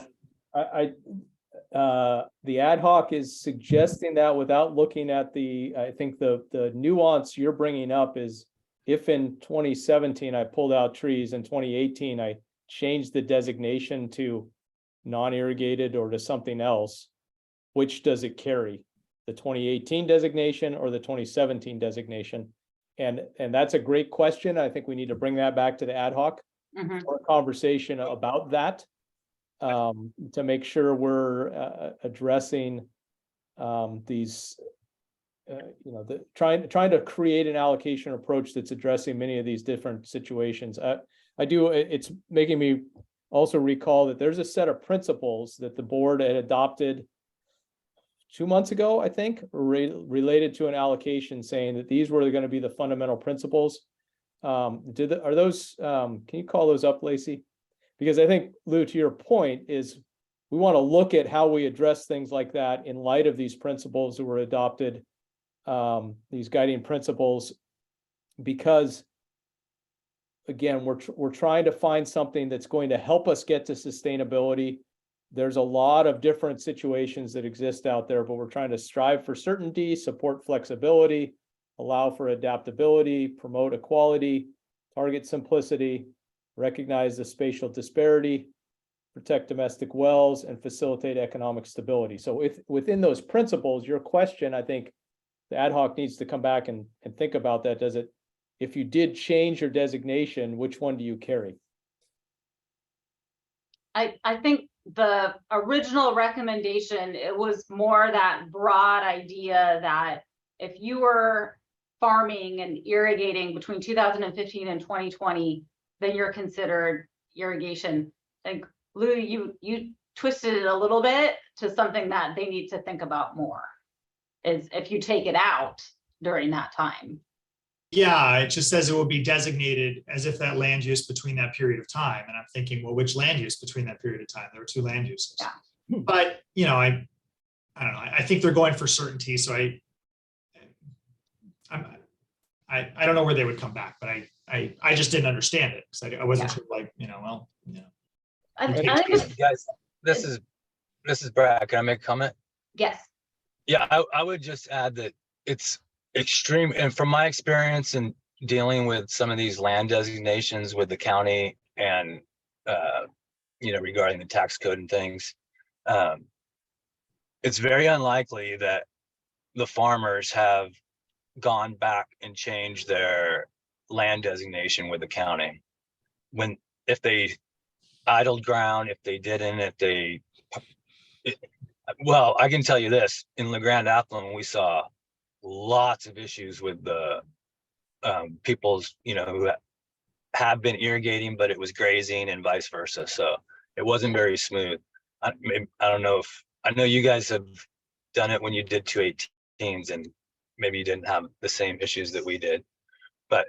The ad hoc is suggesting that without looking at I think the nuance you're bringing up is if in 2017 I pulled out trees, in 2018 I changed the designation to non-irrigated or to something else, which does it carry? The 2018 designation or the 2017 designation? And that's a great question. I think we need to bring that back to the ad hoc for a conversation about that, to make sure we're addressing these, trying to create an allocation approach that's addressing many of these different situations. It's making me also recall that there's a set of principles that the board had adopted 2 months ago, I think, related to an allocation, saying that these were going to be the fundamental principles. Can you call those up, Lacey? Because I think, Lou, to your point, is we want to look at how we address things like that in light of these principles that were adopted, these guiding principles, because again, we're trying to find something that's going to help us get to sustainability. There's a lot of different situations that exist out there, but we're trying to strive for certainty, support flexibility, allow for adaptability, promote equality, target simplicity, recognize the spatial disparity, protect domestic wells, and facilitate economic stability. So within those principles, your question, I think the ad hoc needs to come back and think about that. If you did change your designation, which one do you carry? I think the original recommendation, it was more that broad idea that if you were farming and irrigating between 2015 and 2020, then you're considered irrigation. I think, Lou, you twisted it a little bit to something that they need to think about more, is if you take it out during that time. Yeah, it just says it will be designated as if that land use between that period of time. And I'm thinking, well, which land use between that period of time? There were two land uses. Yeah. But, I don't know. I think they're going for certainty. So I don't know where they would come back, but I just didn't understand it. because I wasn't sure, like, I think Guys, this is Brad. Can I make a comment? yes. Yeah, I would just add that it's extreme, and from my experience in dealing with some of these land designations with the county and regarding the tax code and things, it's very unlikely that the farmers have gone back and changed their land designation with the county. If they idled ground, if they didn't, well, I can tell you this, in LeGrand Affluent, we saw lots of issues with the people's, who have been irrigating, but it was grazing and vice versa. So it wasn't very smooth. I don't know I know you guys have done it when you did 218s and maybe you didn't have the same issues that we did. But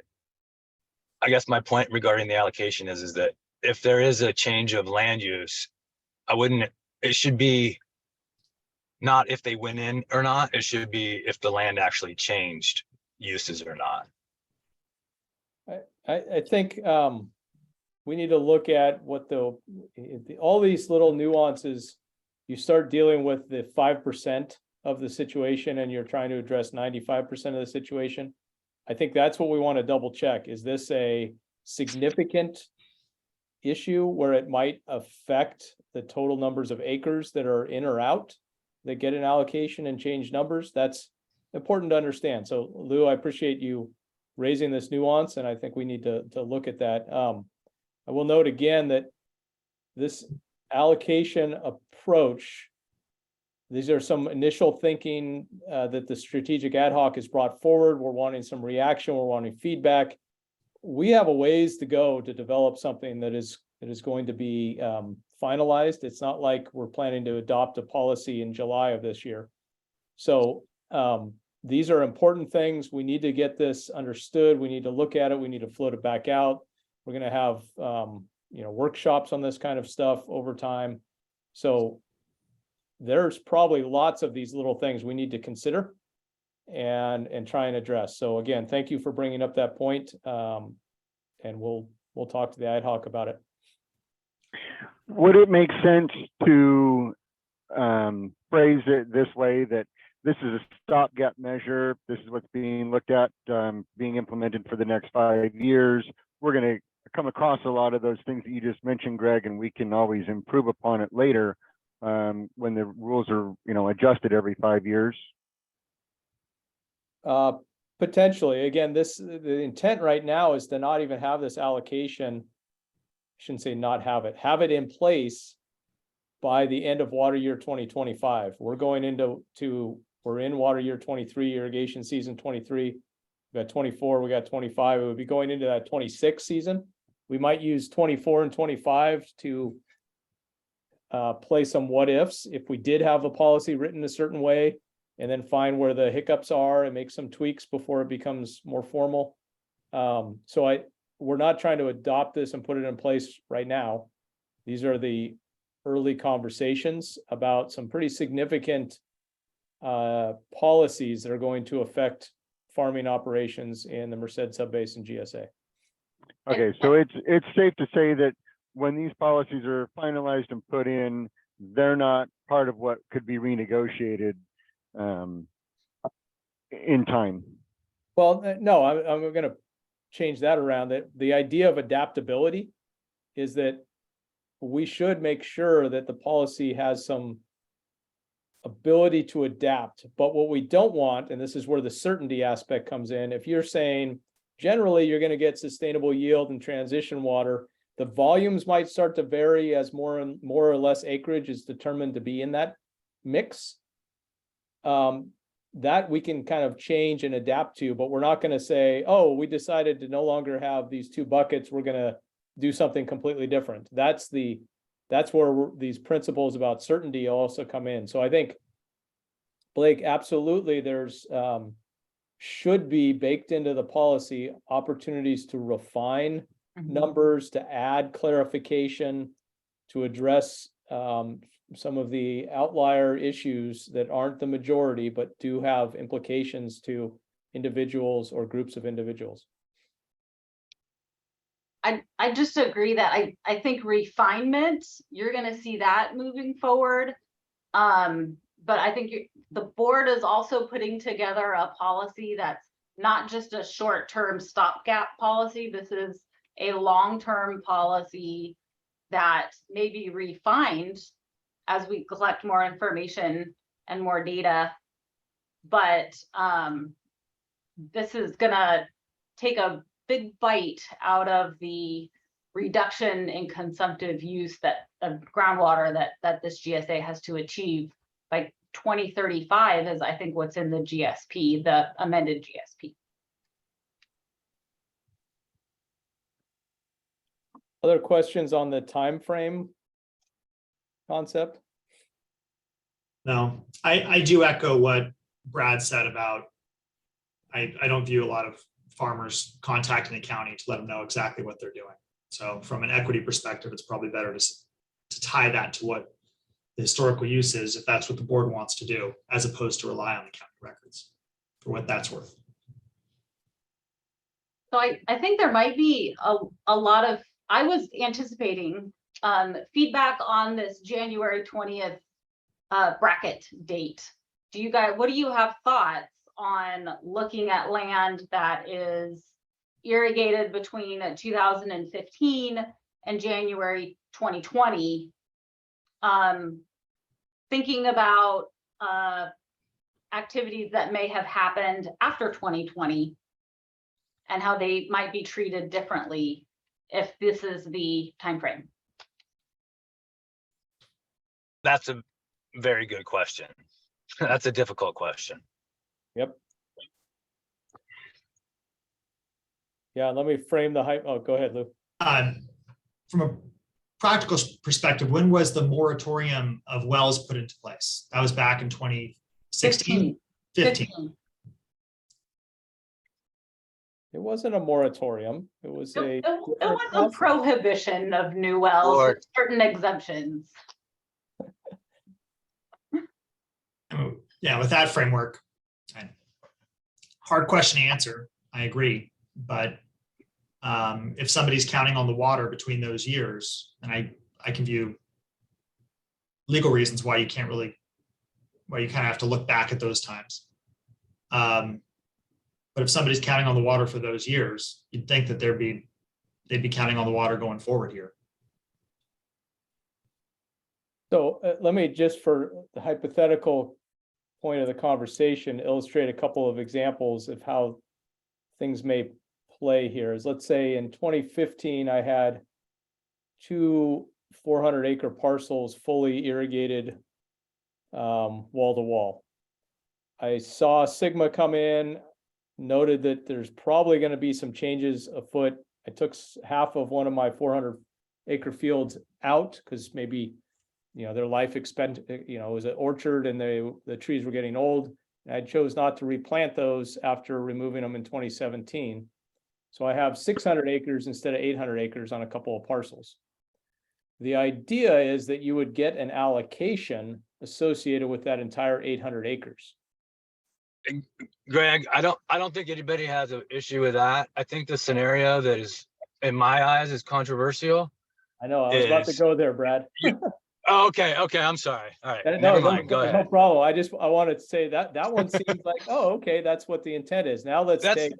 I guess my point regarding the allocation is that if there is a change of land use, it should be not if they went in or not, it should be if the land actually changed uses or not. I think we need to look at what all these little nuances. You start dealing with the 5% of the situation and you're trying to address 95% of the situation. I think that's what we want to double check. Is this a significant issue where it might affect the total numbers of acres that are in or out that get an allocation and change numbers? That's important to understand. So Lou, I appreciate you raising this nuance, and I think we need to look at that. I will note again that this allocation approach, these are some initial thinking that the strategic ad hoc has brought forward. We're wanting some reaction, we're wanting feedback. We have a ways to go to develop something that is going to be finalized. It's not like we're planning to adopt a policy in July of this year. So these are important things. We need to get this understood. We need to look at it. We need to float it back out. We're going to have workshops on this kind of stuff over time. So there's probably lots of these little things we need to consider and try and address. So again, thank you for bringing up that point. And we'll talk to the ad hoc about it. Would it make sense to phrase it this way, that this is a stopgap measure, this is what's being looked at, being implemented for the next 5 years. We're going to come across a lot of those things that you just mentioned, Greg, and we can always improve upon it later when the rules are, adjusted every 5 years? Potentially. Again, the intent right now is to not even have this allocation. I shouldn't say not have it in place by the end of water year 2025. We're in water year 23, irrigation season 23. We got 24, we got 25. It would be going into that 26 season. We might use 24 and 25 to play some what ifs if we did have a policy written a certain way, and then find where the hiccups are and make some tweaks before it becomes more formal. We're not trying to adopt this and put it in place right now. These are the early conversations about some pretty significant policies that are going to affect farming operations in the Merced Subbasin GSA. Okay, so it's safe to say that when these policies are finalized and put in, they're not part of what could be renegotiated in time. Well, no, I'm going to change that around. That the idea of adaptability is that we should make sure that the policy has some ability to adapt. But what we don't want, and this is where the certainty aspect comes in, if you're saying generally you're going to get sustainable yield and transition water, the volumes might start to vary as more or less acreage is determined to be in that mix. That we can kind of change and adapt to, but we're not going to say, oh, we decided to no longer have these two buckets, we're going to do something completely different. That's where these principles about certainty also come in. So I think, Blake, absolutely, there's should be baked into the policy opportunities to refine numbers, to add clarification, to address some of the outlier issues that aren't the majority, but do have implications to individuals or groups of individuals. I just agree that I think refinement, you're going to see that moving forward. But I think the board is also putting together a policy that's not just a short-term stopgap policy. This is a long-term policy that may be refined as we collect more information and more data. But this is going to take a big bite out of the reduction in consumptive use of groundwater that this GSA has to achieve by 2035 is, I think, what's in the GSP, the amended GSP. Other questions on the time frame concept? No, I do echo what Brad said about, I don't view a lot of farmers contacting the county to let them know exactly what they're doing. So from an equity perspective, it's probably better to tie that to what the historical use is, if that's what the board wants to do, as opposed to rely on the county records for what that's worth. So I think there might be a lot of, I was anticipating feedback on this January 20th bracket date. what do you have thoughts on looking at land that is irrigated between 2015 and January 2020? Thinking about activities that may have happened after 2020 and how they might be treated differently if this is the timeframe. That's a very good question. That's a difficult question. Yep. Yeah, let me frame the hype. Oh, go ahead, Lou. From a practical perspective, when was the moratorium of wells put into place? That was back in 2016, 15. It wasn't a moratorium. It was It was a prohibition of new wells with certain exemptions. Yeah, with that framework, hard question to answer. I agree, but if somebody's counting on the water between those years, and I can view legal reasons why you can't really, why you kind of have to look back at those times. But if somebody's counting on the water for those years, you'd think that they'd be counting on the water going forward here. So let me just, for the hypothetical point of the conversation, illustrate a couple of examples of how things may play here. Is, let's say in 2015, I had 2 400-acre parcels fully irrigated wall to wall. I saw Sigma come in, noted that there's probably going to be some changes afoot. I took half of one of my 400-acre fields out because maybe, their life it was an orchard and the trees were getting old. And I chose not to replant those after removing them in 2017. So I have 600 acres instead of 800 acres on a couple of parcels. The idea is that you would get an allocation associated with that entire 800 acres. Greg, I don't think anybody has an issue with that. I think the scenario that is, in my eyes, is controversial. I know, I was about to go there, Brad. Oh, okay, I'm sorry. All right, No, never mind. Go ahead. No problem. I wanted to say that one seems like, oh, okay, that's what the intent is. Now let's take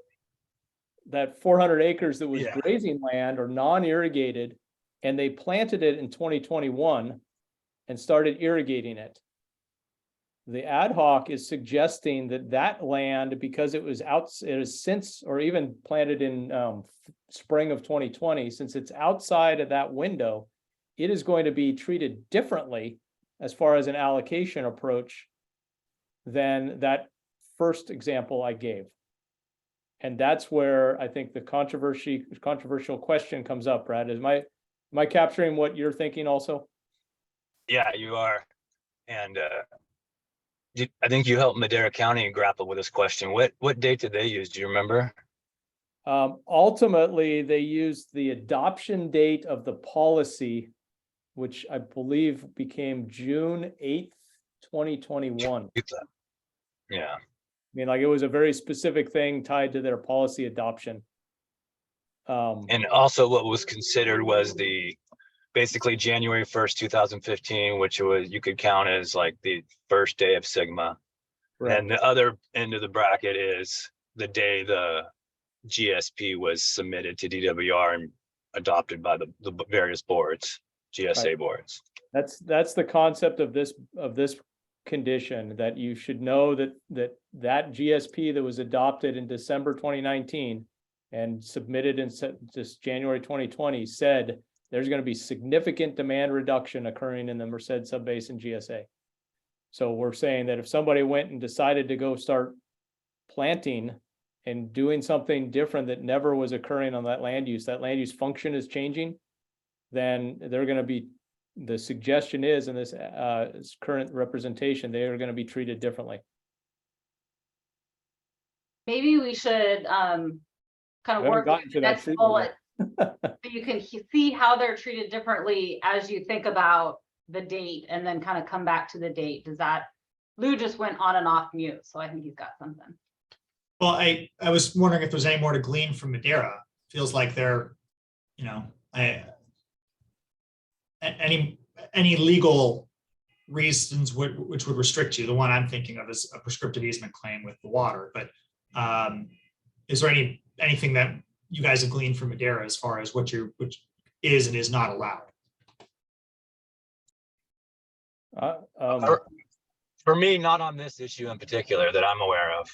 that 400 acres that was grazing land or non-irrigated, and they planted it in 2021 and started irrigating it. The ad hoc is suggesting that land, because it is since, or even planted in spring of 2020, since it's outside of that window, it is going to be treated differently as far as an allocation approach than that first example I gave. And that's where I think the controversial question comes up, Brad. Am I capturing what you're thinking also? Yeah, you are. And I think you helped Madera County grapple with this question. What date did they use? Do you remember? Ultimately, they used the adoption date of the policy, which I believe became June 8th, 2021. Yeah. I mean, like, it was a very specific thing tied to their policy adoption. And also what was considered was basically January 1st, 2015, which was, you could count as like the first day of Sigma. Right. And the other end of the bracket is the day the GSP was submitted to DWR and adopted by the various boards, GSA boards. That's the concept of this condition, that you should know that GSP that was adopted in December 2019 and submitted in just January 2020 said there's going to be significant demand reduction occurring in the Merced Subbasin GSA. So we're saying that if somebody went and decided to go start planting and doing something different that never was occurring on that land use function is changing, then they're going to be, the suggestion is, in this current representation, they are going to be treated differently. Maybe we should kind of work with the next bullet so you can see how they're treated differently as you think about the date, and then kind of come back to the date. Does that, Lou just went on and off mute, so I think he's got something. Well, I was wondering if there's any more to glean from Madera. Feels like they're, any legal reasons which would restrict you. The one I'm thinking of is a prescriptive easement claim with the water, but is there anything that you guys have gleaned from Madera as far as which is and is not allowed? For me, not on this issue in particular that I'm aware of.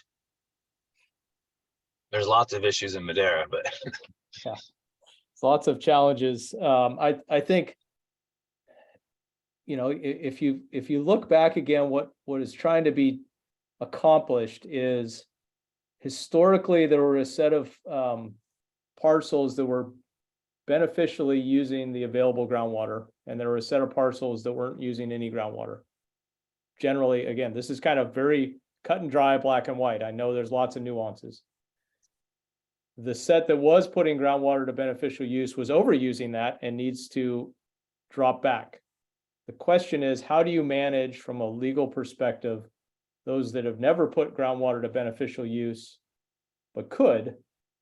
There's lots of issues in Madera, but Yeah, it's lots of challenges. I think, you know, if you look back again, what is trying to be accomplished is historically there were a set of parcels that were beneficially using the available groundwater, and there were a set of parcels that weren't using any groundwater. Generally, again, this is kind of very cut and dry, black and white. I know there's lots of nuances. The set that was putting groundwater to beneficial use was overusing that and needs to drop back. The question is, how do you manage from a legal perspective those that have never put groundwater to beneficial use but could?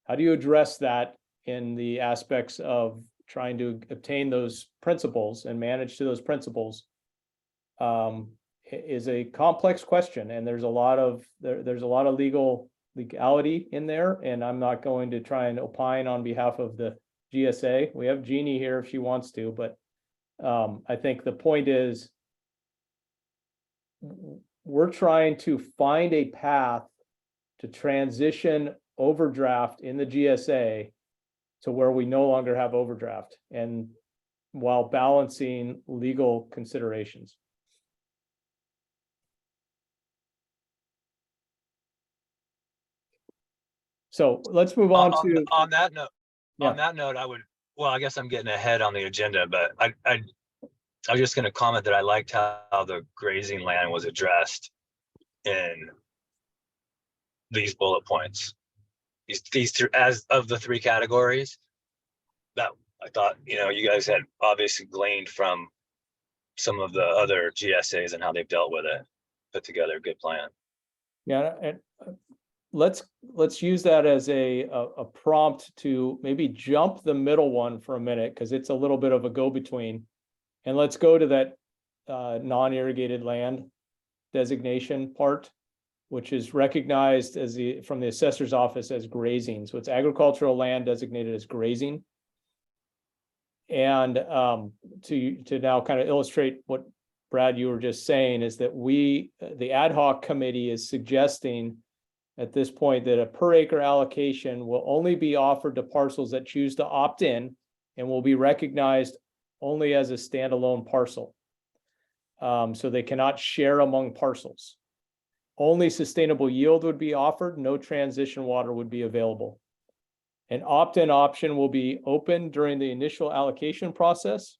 How do you address that in the aspects of trying to obtain those principles and manage to those principles? Is a complex question, and there's a lot of legality in there, and I'm not going to try and opine on behalf of the GSA. We have Jeannie here if she wants to, but I think the point is we're trying to find a path to transition overdraft in the GSA to where we no longer have overdraft, and while balancing legal considerations. So let's move on to on that note. Yeah. On that note, I guess I'm getting ahead on the agenda, but I was just going to comment that I liked how the grazing land was addressed in these bullet points. These three, as of the three categories, that I thought, you know, you guys had obviously gleaned from some of the other GSAs and how they've dealt with it, put together a good plan. Yeah, and let's use that as a prompt to maybe jump the middle one for a minute, because it's a little bit of a go-between. And let's go to that non-irrigated land designation part, which is recognized as from the assessor's office as grazing. So it's agricultural land designated as grazing. And to now kind of illustrate what Brad, you were just saying, is that the ad hoc committee is suggesting at this point that a per acre allocation will only be offered to parcels that choose to opt in and will be recognized only as a standalone parcel. So they cannot share among parcels. Only sustainable yield would be offered, no transition water would be available. An opt-in option will be open during the initial allocation process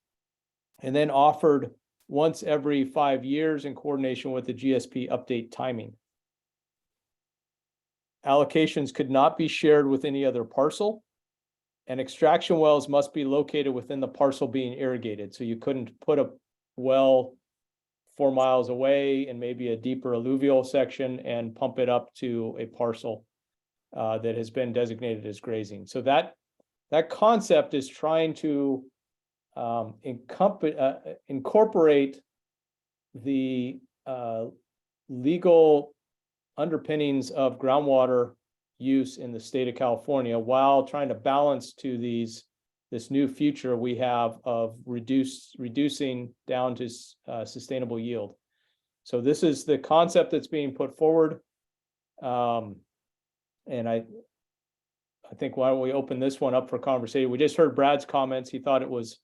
and then offered once every 5 years in coordination with the GSP update timing. Allocations could not be shared with any other parcel, and extraction wells must be located within the parcel being irrigated. So you couldn't put a well 4 miles away and maybe a deeper alluvial section and pump it up to a parcel that has been designated as grazing. So that concept is trying to incorporate the legal underpinnings of groundwater use in the state of California, while trying to balance to this new future we have of reducing down to sustainable yield. So this is the concept that's being put forward. And I think, why don't we open this one up for conversation? We just heard Brad's comments. He thought it was,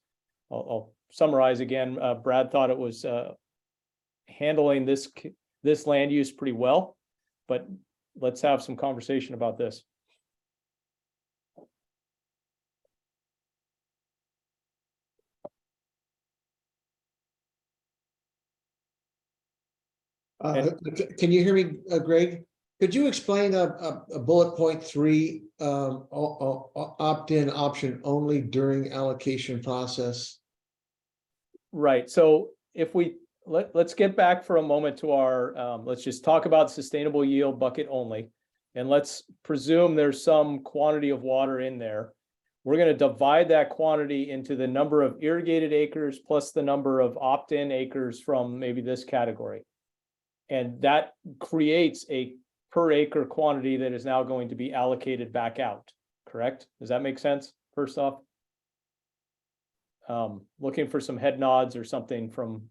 I'll summarize again. Brad thought it was handling this land use pretty well, but let's have some conversation about this. Can you hear me, Greg? Could you explain a bullet point 3, opt-in option only during allocation process? Right. So if let's get back for a moment to our, let's just talk about sustainable yield bucket only. And let's presume there's some quantity of water in there. we're going to divide that quantity into the number of irrigated acres plus the number of opt-in acres from maybe this category. And that creates a per acre quantity that is now going to be allocated back out, correct? Does that make sense, first off? Looking for some head nods or something from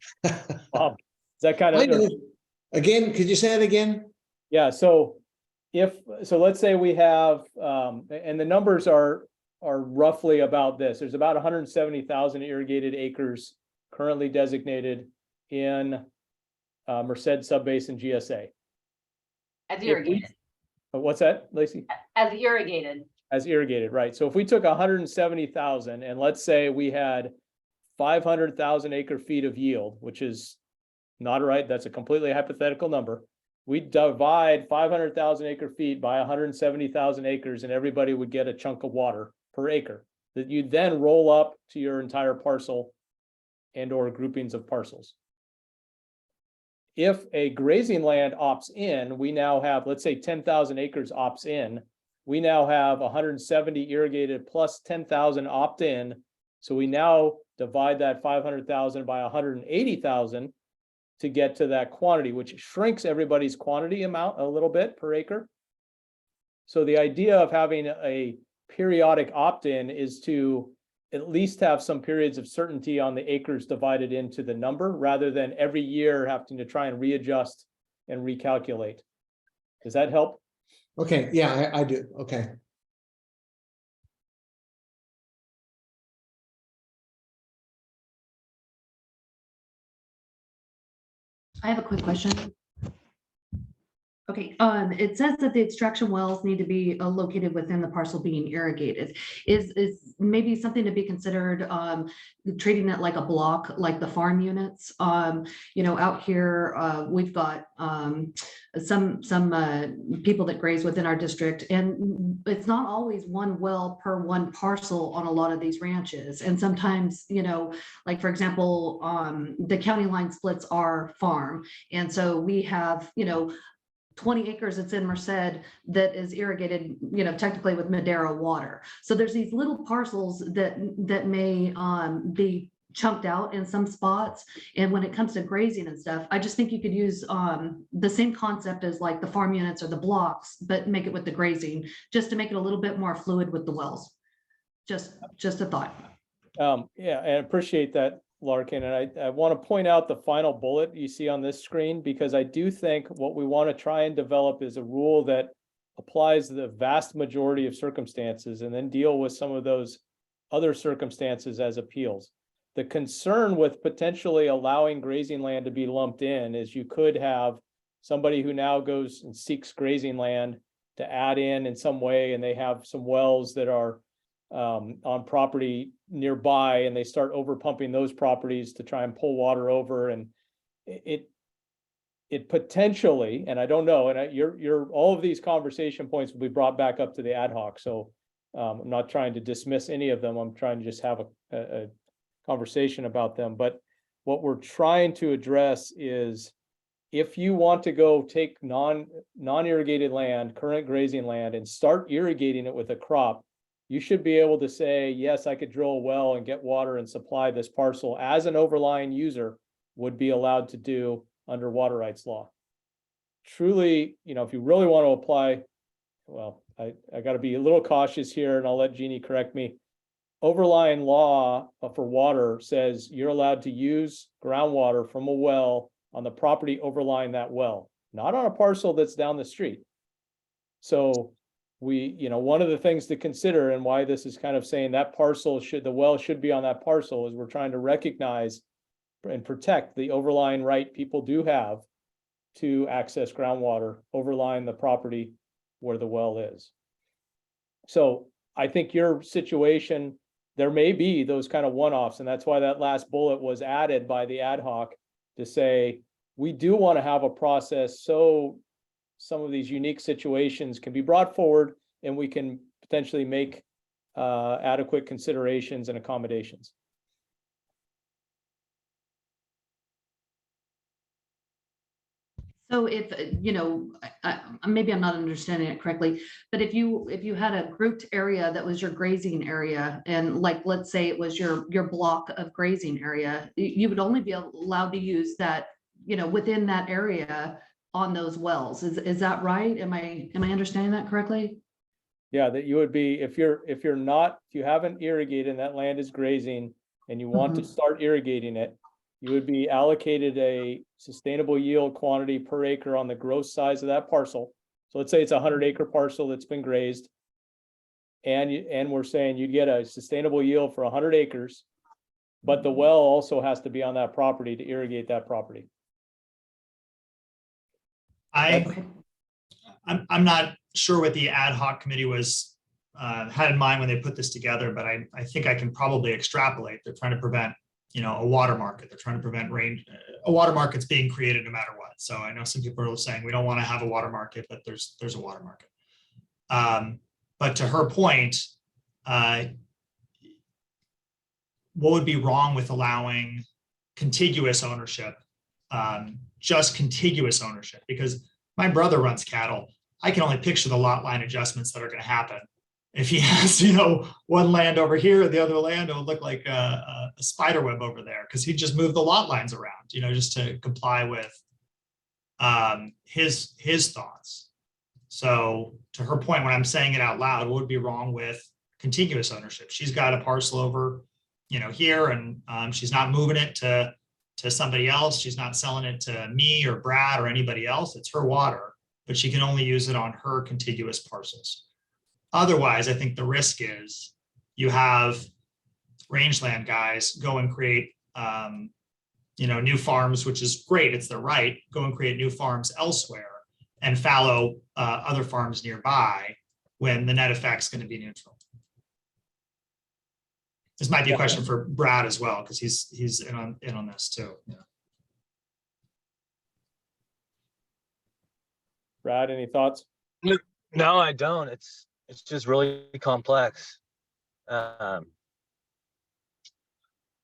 Bob. Is that kind I of, know. Again, could you say that again? yeah, so let's say we have, and the numbers are roughly about this. There's about 170,000 irrigated acres currently designated in Merced Subbasin GSA. As irrigated, What's that, Lacey? as irrigated. As irrigated, right? So if we took 170,000 and let's say we had 500,000 acre feet of yield, which is not right, that's a completely hypothetical number. We divide 500,000 acre feet by 170,000 acres and everybody would get a chunk of water per acre that you then roll up to your entire parcel and or groupings of parcels. If a grazing land opts in, we now have, let's say 10,000 acres opts in, we now have 170 irrigated plus 10,000 opt in. So we now divide that 500,000 by 180,000 to get to that quantity, which shrinks everybody's quantity amount a little bit per acre. So the idea of having a periodic opt-in is to at least have some periods of certainty on the acres divided into the number rather than every year having to try and readjust and recalculate. Does that help? Okay, yeah, I do. Okay. I have a quick question. Okay, it says that the extraction wells need to be located within the parcel being irrigated. Is maybe something to be considered, treating it like a block, like the farm units? You know, out here, we've got some people that graze within our district, and it's not always one well per one parcel on a lot of these ranches. And sometimes, you know, like for example, the county line splits our farm. And so we have, you know, 20 acres that's in Merced that is irrigated, you know, technically with Madera water. So there's these little parcels that may be chunked out in some spots. And when it comes to grazing and stuff, I just think you could use the same concept as like the farm units or the blocks, but make it with the grazing, just to make it a little bit more fluid with the wells. Just a thought. Yeah, I appreciate that, Larkin, and I want to point out the final bullet you see on this screen, because I do think what we want to try and develop is a rule that applies to the vast majority of circumstances and then deal with some of those other circumstances as appeals. The concern with potentially allowing grazing land to be lumped in is you could have somebody who now goes and seeks grazing land to add in some way, and they have some wells that are on property nearby, and they start over pumping those properties to try and pull water over, and it potentially, and I don't know, and you're all of these conversation points will be brought back up to the ad hoc. So I'm not trying to dismiss any of them. I'm trying to just have a conversation about them. But what we're trying to address is, if you want to go take non-irrigated land, current grazing land, and start irrigating it with a crop, you should be able to say, yes, I could drill a well and get water and supply this parcel as an overlying user would be allowed to do under water rights law. Truly, you know, if you really want to apply, well, I got to be a little cautious here, and I'll let Jeannie correct me. Overlying law for water says you're allowed to use groundwater from a well on the property overlying that well, not on a parcel that's down the street. So you know, one of the things to consider, and why this is kind of saying that parcel the well should be on that parcel, is we're trying to recognize and protect the overlying right people do have to access groundwater overlying the property where the well is. So I think your situation, there may be those kind of one-offs, and that's why that last bullet was added by the ad hoc to say, we do want to have a process so some of these unique situations can be brought forward and we can potentially make adequate considerations and accommodations. So if, maybe I'm not understanding it correctly, but if you had a grouped area that was your grazing area, and like, let's say it was your block of grazing area, you would only be allowed to use that, within that area on those wells. Is that right? Am I understanding that correctly? Yeah, that you would be, if you haven't irrigated and that land is grazing and you want to start irrigating it, you would be allocated a sustainable yield quantity per acre on the gross size of that parcel. So let's say it's a 100-acre parcel that's been grazed. And we're saying you'd get a sustainable yield for 100 acres, but the well also has to be on that property to irrigate that property. I'm not sure what the ad hoc committee was had in mind when they put this together, but I think I can probably extrapolate. They're trying to prevent, a water market. They're trying to prevent a water market's being created no matter what. So I know some people are saying we don't want to have a water market, but there's a water market. But to her point, what would be wrong with allowing contiguous ownership, just contiguous ownership? Because my brother runs cattle. I can only picture the lot line adjustments that are going to happen. If he has, one land over here, the other land, it would look like a spider web over there, because he just moved the lot lines around, just to comply with his thoughts. So to her point, when I'm saying it out loud, what would be wrong with contiguous ownership? She's got a parcel over, here, and she's not moving it to somebody else. She's not selling it to me or Brad or anybody else. It's her water, but she can only use it on her contiguous parcels. Otherwise, I think the risk is you have rangeland guys go and create, new farms, which is great. It's their right. Go and create new farms elsewhere and fallow other farms nearby when the net effect is going to be neutral. This might be a question for Brad as well, because he's in on this too. Yeah. Brad, any thoughts? No, I don't. It's just really complex. I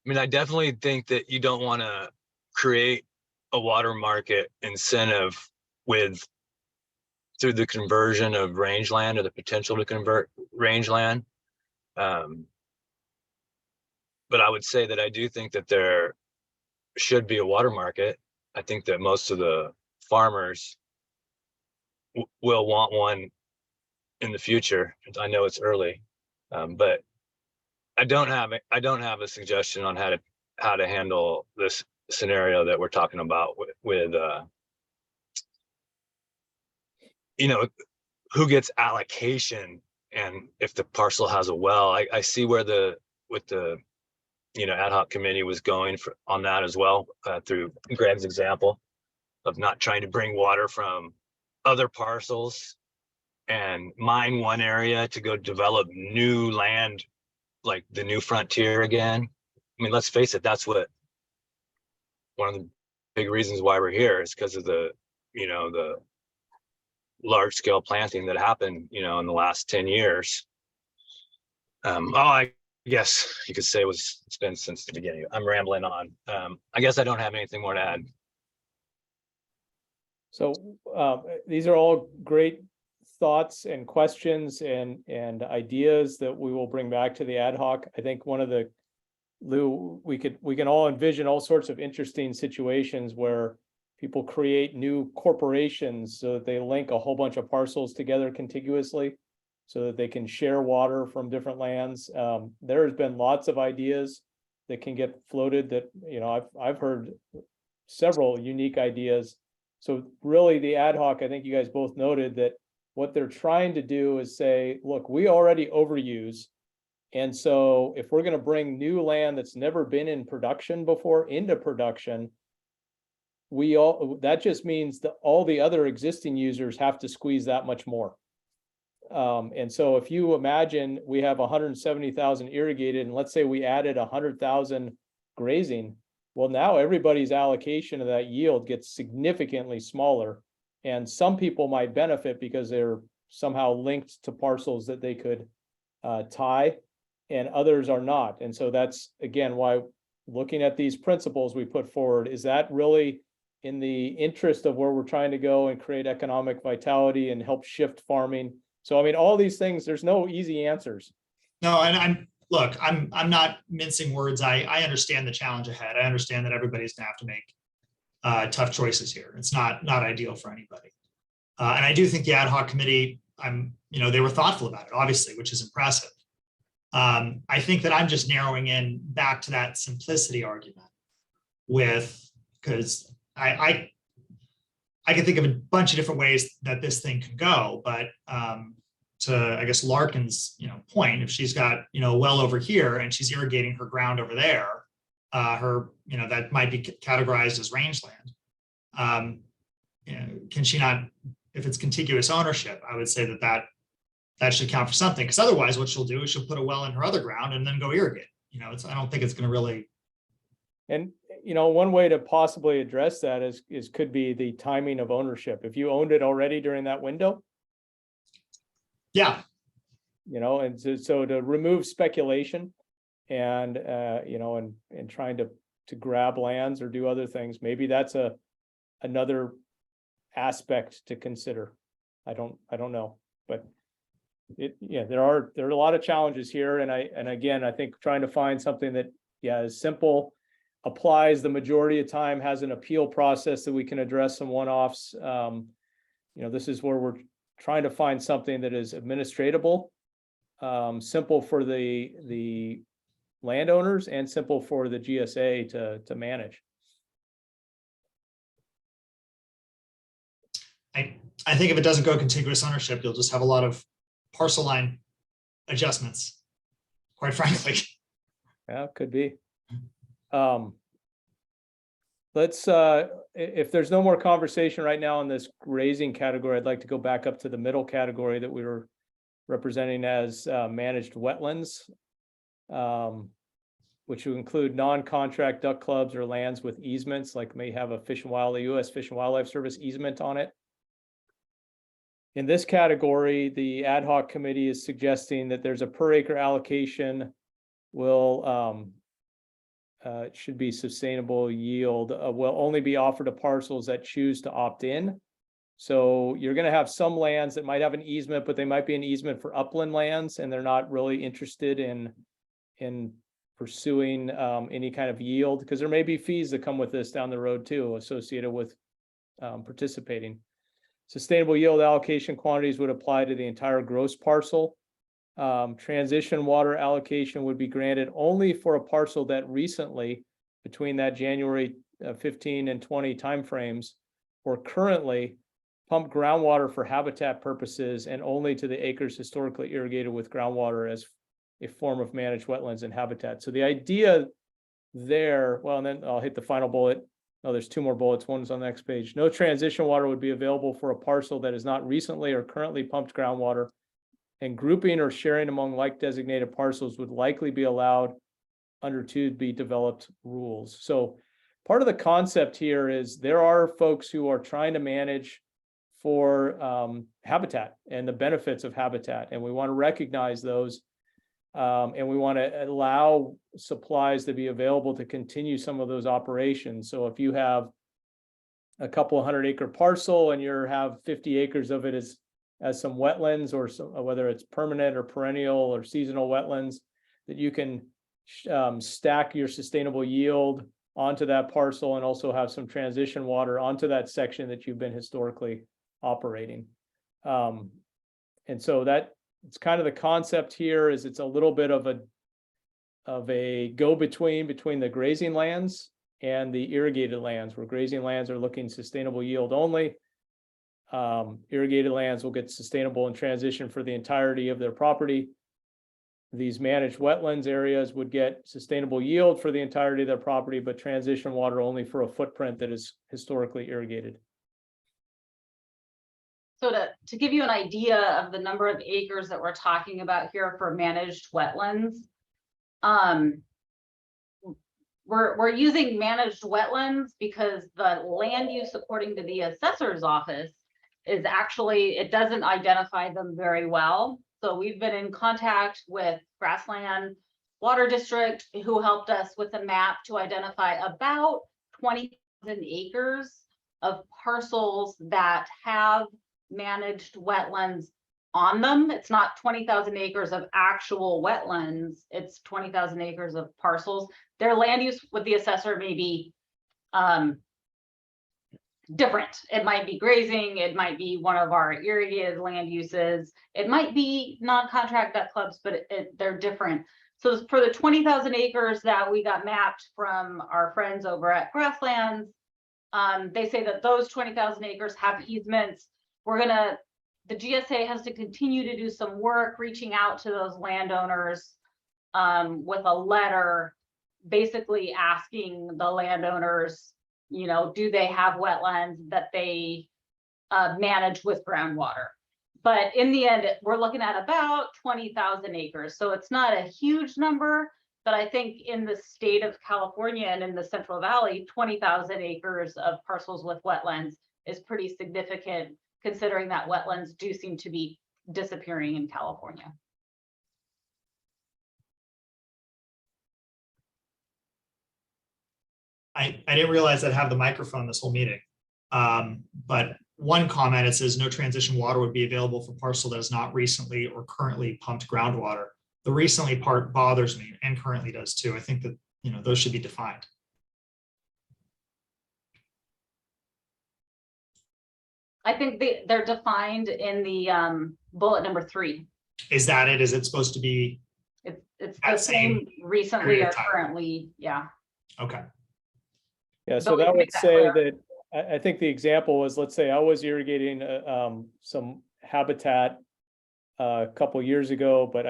definitely think that you don't want to create a water market incentive through the conversion of rangeland or the potential to convert rangeland. But I would say that I do think that there should be a water market. I think that most of the farmers will want one in the future. I know it's early, but I don't have a suggestion on how to handle this scenario that we're talking about with who gets allocation, and if the parcel has a well. I see where the ad hoc committee was going on that as well, through Greg's example of not trying to bring water from other parcels and mine one area to go develop new land, like the new frontier again. Let's face it, that's one of the big reasons why we're here is because of the large scale planting that happened, in the last 10 years. I guess you could say it's been since the beginning. I'm rambling on. I guess I don't have anything more to add. So these are all great thoughts and questions and ideas that we will bring back to the ad hoc. I think Lou, we can all envision all sorts of interesting situations where people create new corporations so that they link a whole bunch of parcels together contiguously so that they can share water from different lands. There has been lots of ideas that can get floated that, I've heard several unique ideas. So really the ad hoc, I think you guys both noted that what they're trying to do is say, look, we already overuse. And so if we're going to bring new land that's never been in production before into production, that just means that all the other existing users have to squeeze that much more. And so if you imagine we have 170,000 irrigated, and let's say we added 100,000 grazing, well, now everybody's allocation of that yield gets significantly smaller. And some people might benefit because they're somehow linked to parcels that they could tie, and others are not. And so that's, again, why looking at these principles we put forward, is that really in the interest of where we're trying to go and create economic vitality and help shift farming. So I mean, all these things, there's no easy answers. No, and I'm not mincing words. I understand the challenge ahead. I understand that everybody's gonna have to make tough choices here. It's not ideal for anybody. And I do think the ad hoc committee, they were thoughtful about it, obviously, which is impressive. I think that I'm just narrowing in back to that simplicity argument because I can think of a bunch of different ways that this thing can go, but to, I guess, Larkin's, point, if she's got, well over here and she's irrigating her ground over there, that might be categorized as rangeland. Can she not, if it's contiguous ownership, I would say that should count for something, because otherwise what she'll do is she'll put a well in her other ground and then go irrigate. I don't think it's going to really. And, one way to possibly address that is could be the timing of ownership. If you owned it already during that window. Yeah. And so to remove speculation and, and trying to grab lands or do other things, maybe that's another aspect to consider. I don't know, but there are a lot of challenges here. And again, I think trying to find something that, is simple, applies the majority of time, has an appeal process that we can address some one-offs. This is where we're trying to find something that is administratable, simple for the landowners and simple for the GSA to manage. I think if it doesn't go contiguous ownership, you'll just have a lot of parcel line adjustments, quite frankly. Yeah, could be. Let's if there's no more conversation right now in this grazing category, I'd like to go back up to the middle category that we were representing as managed wetlands, which would include non-contract duck clubs or lands with easements, like may have a U.S. Fish and Wildlife Service easement on it. In this category, the ad hoc committee is suggesting that there's a per acre allocation it should be sustainable yield, will only be offered to parcels that choose to opt in. So you're going to have some lands that might have an easement, but they might be an easement for upland lands, and they're not really interested in pursuing any kind of yield, because there may be fees that come with this down the road too, associated with participating. Sustainable yield allocation quantities would apply to the entire gross parcel. Transition water allocation would be granted only for a parcel that recently, between that January 15 and 20 timeframes, or currently pumped groundwater for habitat purposes, and only to the acres historically irrigated with groundwater as a form of managed wetlands and habitat. So the idea there, well, and then I'll hit the final bullet. Oh, there's two more bullets. One's on the next page. No transition water would be available for a parcel that is not recently or currently pumped groundwater, and grouping or sharing among like designated parcels would likely be allowed under to be developed rules. So part of the concept here is there are folks who are trying to manage for habitat and the benefits of habitat, and we want to recognize those, and we want to allow supplies to be available to continue some of those operations. So if you have a couple 100-acre parcel and you have 50 acres of it as some wetlands, or whether it's permanent or perennial or seasonal wetlands, that you can stack your sustainable yield onto that parcel and also have some transition water onto that section that you've been historically operating. And so it's kind of the concept here is it's a little bit of a go-between between the grazing lands and the irrigated lands, where grazing lands are looking sustainable yield only. Irrigated lands will get sustainable and transition for the entirety of their property. These managed wetlands areas would get sustainable yield for the entirety of their property, but transition water only for a footprint that is historically irrigated. So to give you an idea of the number of acres that we're talking about here for managed wetlands, we're using managed wetlands because the land use, according to the assessor's office, is actually, it doesn't identify them very well. So we've been in contact with Grassland Water District, who helped us with a map to identify about 20,000 acres of parcels that have managed wetlands on them. It's not 20,000 acres of actual wetlands. It's 20,000 acres of parcels. Their land use with the assessor may be different. It might be grazing. It might be one of our irrigated land uses. It might be non-contract vet clubs, but they're different. So for the 20,000 acres that we got mapped from our friends over at Grasslands, they say that those 20,000 acres have easements. The GSA has to continue to do some work reaching out to those landowners with a letter basically asking the landowners, you know, do they have wetlands that they manage with groundwater? But in the end, we're looking at about 20,000 acres. So it's not a huge number, but I think in the state of California and in the Central Valley, 20,000 acres of parcels with wetlands is pretty significant, considering that wetlands do seem to be disappearing in California. I didn't realize I'd have the microphone this whole meeting. But one comment, it says no transition water would be available for parcel that is not recently or currently pumped groundwater. The recently part bothers me and currently does too. I think that, you know, those should be defined. I think they're defined in the bullet number 3. Is that it? Is it supposed to be? It's the That same same recently period or of time. currently, yeah. Okay. Yeah, But so we that can would make that say clear. that, I think the example was, let's say I was irrigating some habitat a couple years ago, but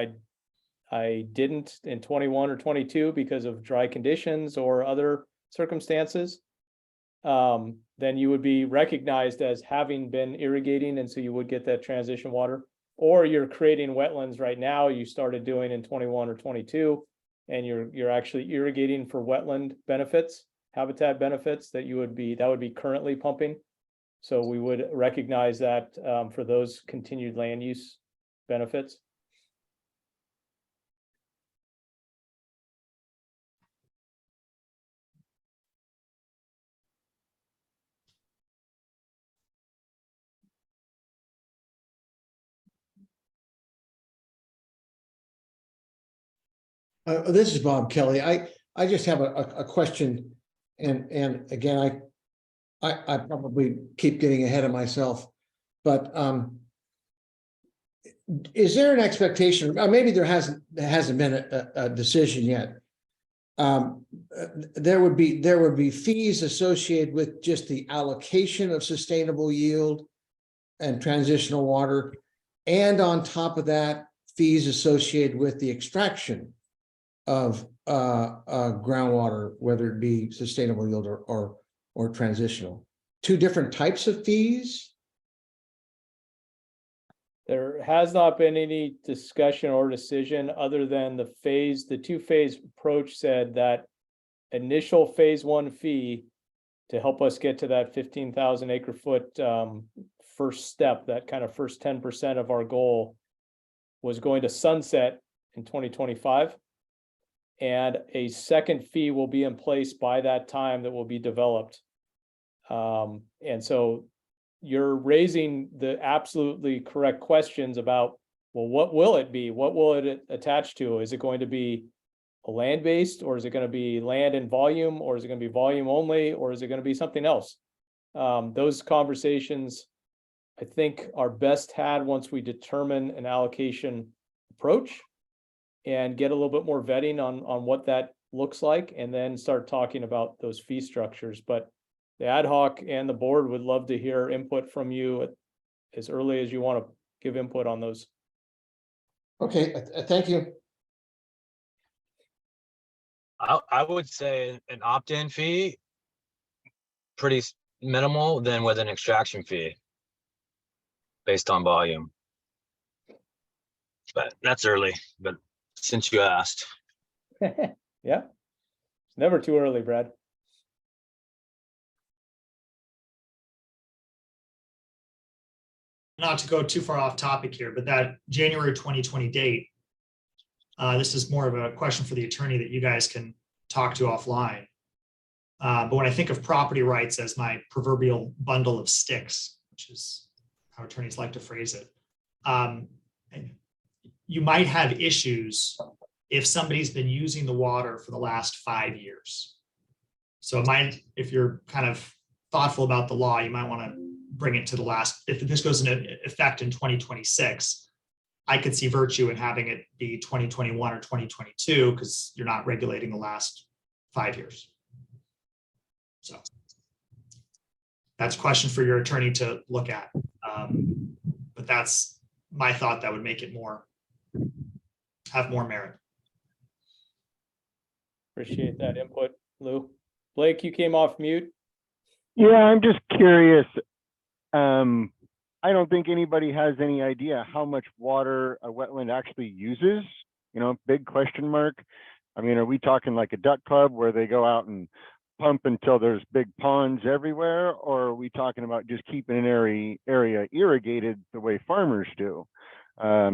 I didn't in 21 or 22 because of dry conditions or other circumstances. Then you would be recognized as having been irrigating, and so you would get that transition water. Or you're creating wetlands right now, you started doing in 21 or 22, and you're actually irrigating for wetland benefits, habitat benefits that would be currently pumping. So we would recognize that for those continued land use benefits. This is Bob Kelly. I just have a question, and again, I probably keep getting ahead of myself, but is there an expectation? Maybe there hasn't been a decision yet. There would be fees associated with just the allocation of sustainable yield and transitional water, and on top of that, fees associated with the extraction of groundwater, whether it be sustainable yield or transitional. Two different types of fees? There has not been any discussion or decision other than the two-phase approach said that initial phase 1 fee to help us get to that 15,000 acre foot first step, that kind of first 10% of our goal, was going to sunset in 2025. And a second fee will be in place by that time that will be developed. And so you're raising the absolutely correct questions about, well, what will it be? What will it attach to? Is it going to be a land-based, or is it going to be land and volume, or is it going to be volume only, or is it going to be something else? Those conversations, I think, are best had once we determine an allocation approach and get a little bit more vetting on what that looks like, and then start talking about those fee structures. But the ad hoc and the board would love to hear input from you as early as you want to give input on those. Okay, thank you. I would say an opt-in fee, pretty minimal than with an extraction fee based on volume. But that's early, but since you asked. Yeah, it's never too early, Brad. Not to go too far off topic here, but that January 2020 date, this is more of a question for the attorney that you guys can talk to offline. But when I think of property rights as my proverbial bundle of sticks, which is how attorneys like to phrase it, you might have issues if somebody's been using the water for the last 5 years. So if you're kind of thoughtful about the law, you might want to bring it to the last, if this goes into effect in 2026, I could see virtue in having it be 2021 or 2022 because you're not regulating the last 5 years. So that's a question for your attorney to look at. But that's my thought that would make it have more merit. Appreciate that input, Lou. Blake, you came off mute. Yeah, I'm just curious. I don't think anybody has any idea how much water a wetland actually uses. Big question mark. I mean, are we talking like a duck club where they go out and pump until there's big ponds everywhere? Or are we talking about just keeping an area irrigated the way farmers do? I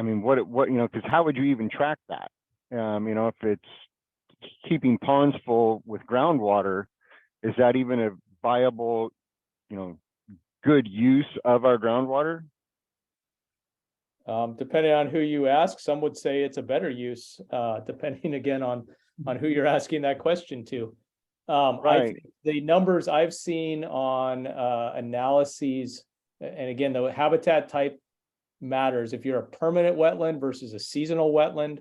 mean, because how would you even track that? If it's keeping ponds full with groundwater, is that even a viable, good use of our groundwater? Depending on who you ask, some would say it's a better use, depending again on who you're asking that question to. I Right. think the numbers I've seen on analyses, and again, the habitat type matters. If you're a permanent wetland versus a seasonal wetland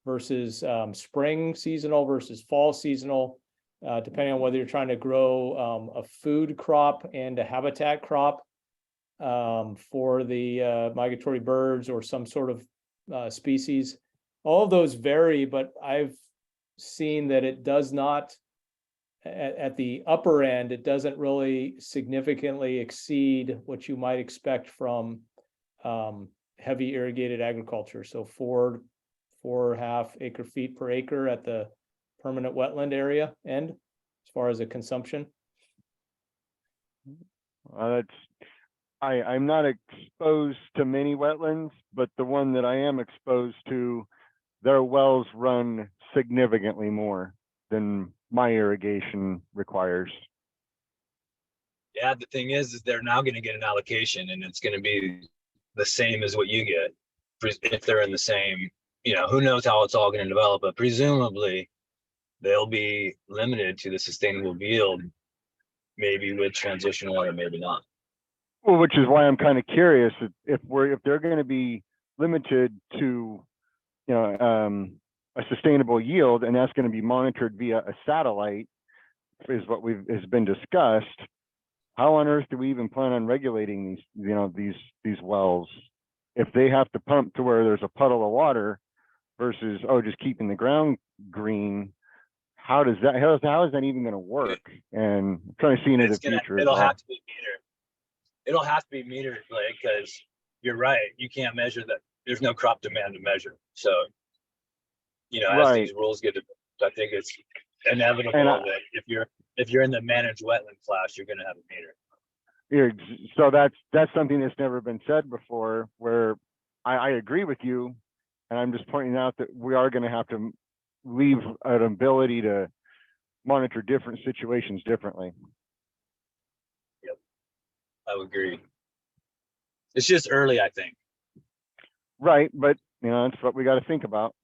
versus spring seasonal versus fall seasonal, depending on whether you're trying to grow a food crop and a habitat crop for the migratory birds or some sort of species. All of those vary, but I've seen that it does not, at the upper end, it doesn't really significantly exceed what you might expect from heavy irrigated agriculture. So 4.5 acre feet per acre at the permanent wetland area end, as far as a consumption. I'm not exposed to many wetlands, but the one that I am exposed to, their wells run significantly more than my irrigation requires. Yeah, the thing is they're now going to get an allocation, and it's going to be the same as what you get if they're in the same. Who knows how it's all going to develop, but presumably they'll be limited to the sustainable yield, maybe with transitional or maybe not. Well, which is why I'm kind of curious if they're going to be limited to, a sustainable yield, and that's going to be monitored via a satellite, is what has been discussed. How on earth do we even plan on regulating these wells if they have to pump to where there's a puddle of water versus just keeping the ground green? How is that even going to work? And I'm trying to see into the future. It'll have to be metered. It'll have to be metered, like, because you're right. You can't measure that. There's no crop demand to measure. So, as these rules get, I think it's inevitable that if you're in the managed wetland class, you're going to have a meter. So that's something that's never been said before, where I agree with you, and I'm just pointing out that we are going to have to leave an ability to monitor different situations differently. Yep, I would agree. It's just early, I think. Right, but it's what we got to think about.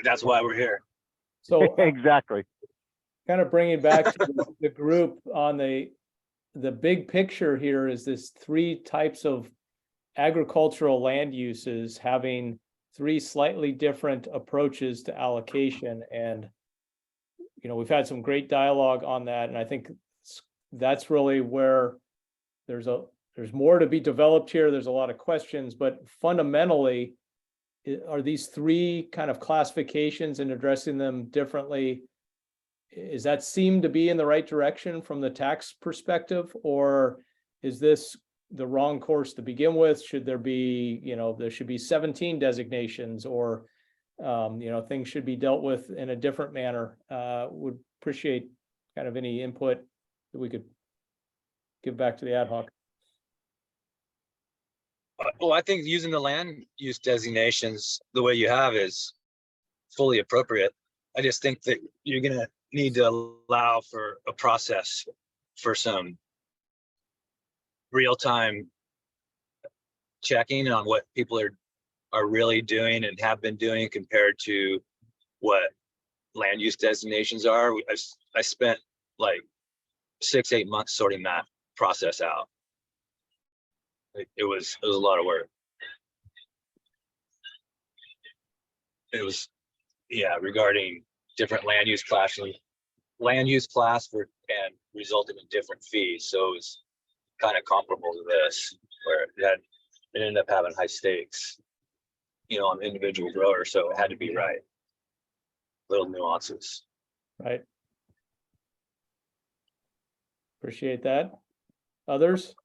That's why we're here. So exactly. Kind of bringing back to the group on the big picture here is this 3 types of agricultural land uses having 3 slightly different approaches to allocation. And, we've had some great dialogue on that. And I think that's really where there's more to be developed here. There's a lot of questions, but fundamentally, are these 3 kind of classifications and addressing them differently? Is that seem to be in the right direction from the tax perspective, or is this the wrong course to begin with? Should there be, there should be 17 designations, or, things should be dealt with in a different manner? Would appreciate kind of any input that we could give back to the ad hoc. Well, I think using the land use designations the way you have is fully appropriate. I just think that you're going to need to allow for a process for some real-time checking on what people are really doing and have been doing compared to what land use designations are. I spent like 6-8 months sorting that process out. It was a lot of work. It was, yeah, regarding different land use class for and resulted in different fees. So it's kind of comparable to this, where it ended up having high stakes, you know, on individual grower. So it had to be right. Little nuances. Right. Appreciate that. Others?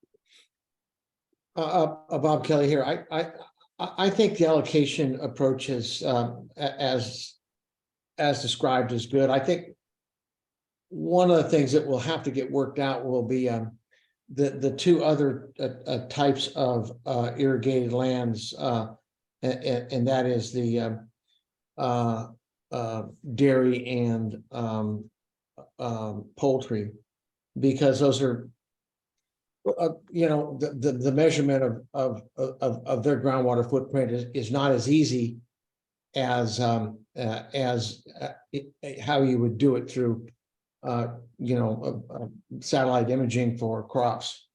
Bob Kelly here. I think the allocation approach is as described is good. I think one of the things that will have to get worked out will be the two other types of irrigated lands, and that is the dairy and poultry, because those are you know, the measurement of their groundwater footprint is not as easy as how you would do it through you know, satellite imaging for crops.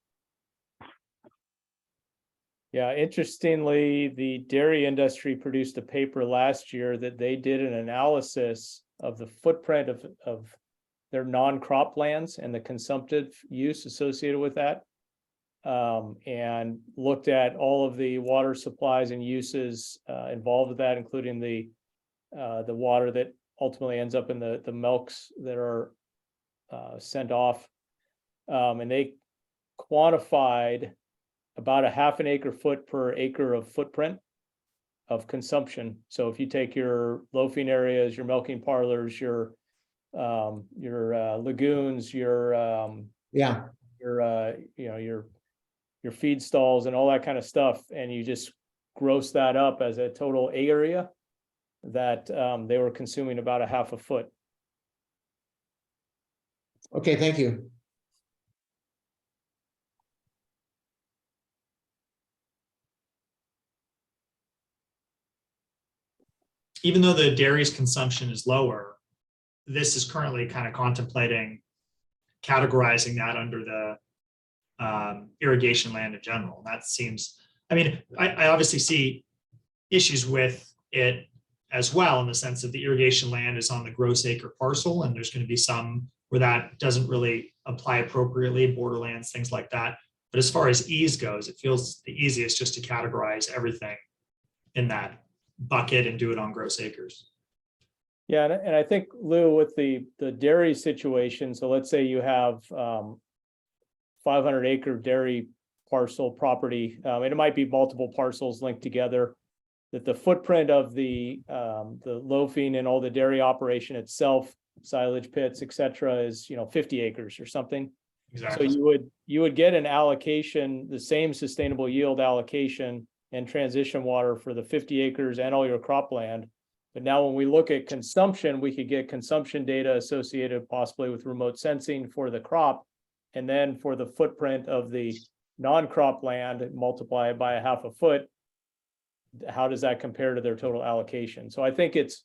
Yeah, interestingly, the dairy industry produced a paper last year that they did an analysis of the footprint of their non-crop lands and the consumptive use associated with that. And looked at all of the water supplies and uses involved with that, including the water that ultimately ends up in the milks that are sent off. And they quantified about a half an acre foot per acre of footprint of consumption. So if you take your loafing areas, your milking parlors, your lagoons, your Yeah. you know, your feed stalls and all that kind of stuff, and you just gross that up as a total area, that they were consuming about a half a foot. Okay, thank you. Even though the dairy's consumption is lower, this is currently kind of contemplating categorizing that under the irrigation land in general. That seems, I mean, I obviously see issues with it as well, in the sense that the irrigation land is on the gross acre parcel, and there's going to be some where that doesn't really apply appropriately, borderlands, things like that. But as far as ease goes, it feels the easiest just to categorize everything in that bucket and do it on gross acres. Yeah, and I think, Lou, with the dairy situation, so let's say you have 500 acre dairy parcel property, and it might be multiple parcels linked together, that the footprint of the loafing and all the dairy operation itself, silage pits, et cetera, is, you know, 50 acres or something. Exactly. So you would get an allocation, the same sustainable yield allocation and transition water for the 50 acres and all your cropland. But now when we look at consumption, we could get consumption data associated possibly with remote sensing for the crop. And then for the footprint of the non-crop land, multiply it by a half a foot. How does that compare to their total allocation? So I think it's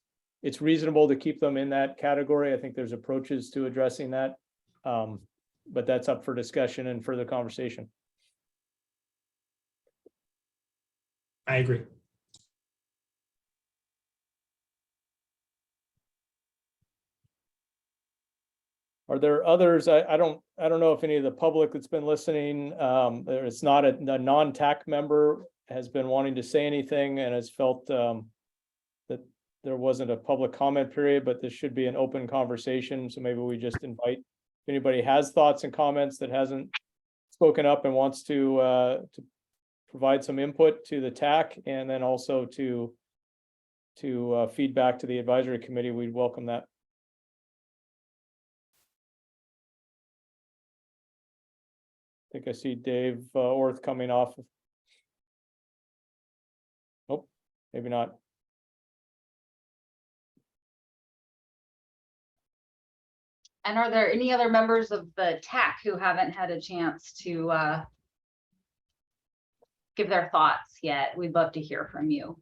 reasonable to keep them in that category. I think there's approaches to addressing that. But that's up for discussion and further conversation. I agree. Are there others? I don't know if any of the public that's been listening, it's not a non-TAC member has been wanting to say anything and has felt that there wasn't a public comment period, but this should be an open conversation. So maybe we just invite, if anybody has thoughts and comments that hasn't spoken up and wants to provide some input to the TAC, and then also to feedback to the advisory committee, we'd welcome that. I think I see Dave Orth coming off. Oh, maybe not. And are there any other members of the TAC who haven't had a chance to give their thoughts yet? We'd love to hear from you.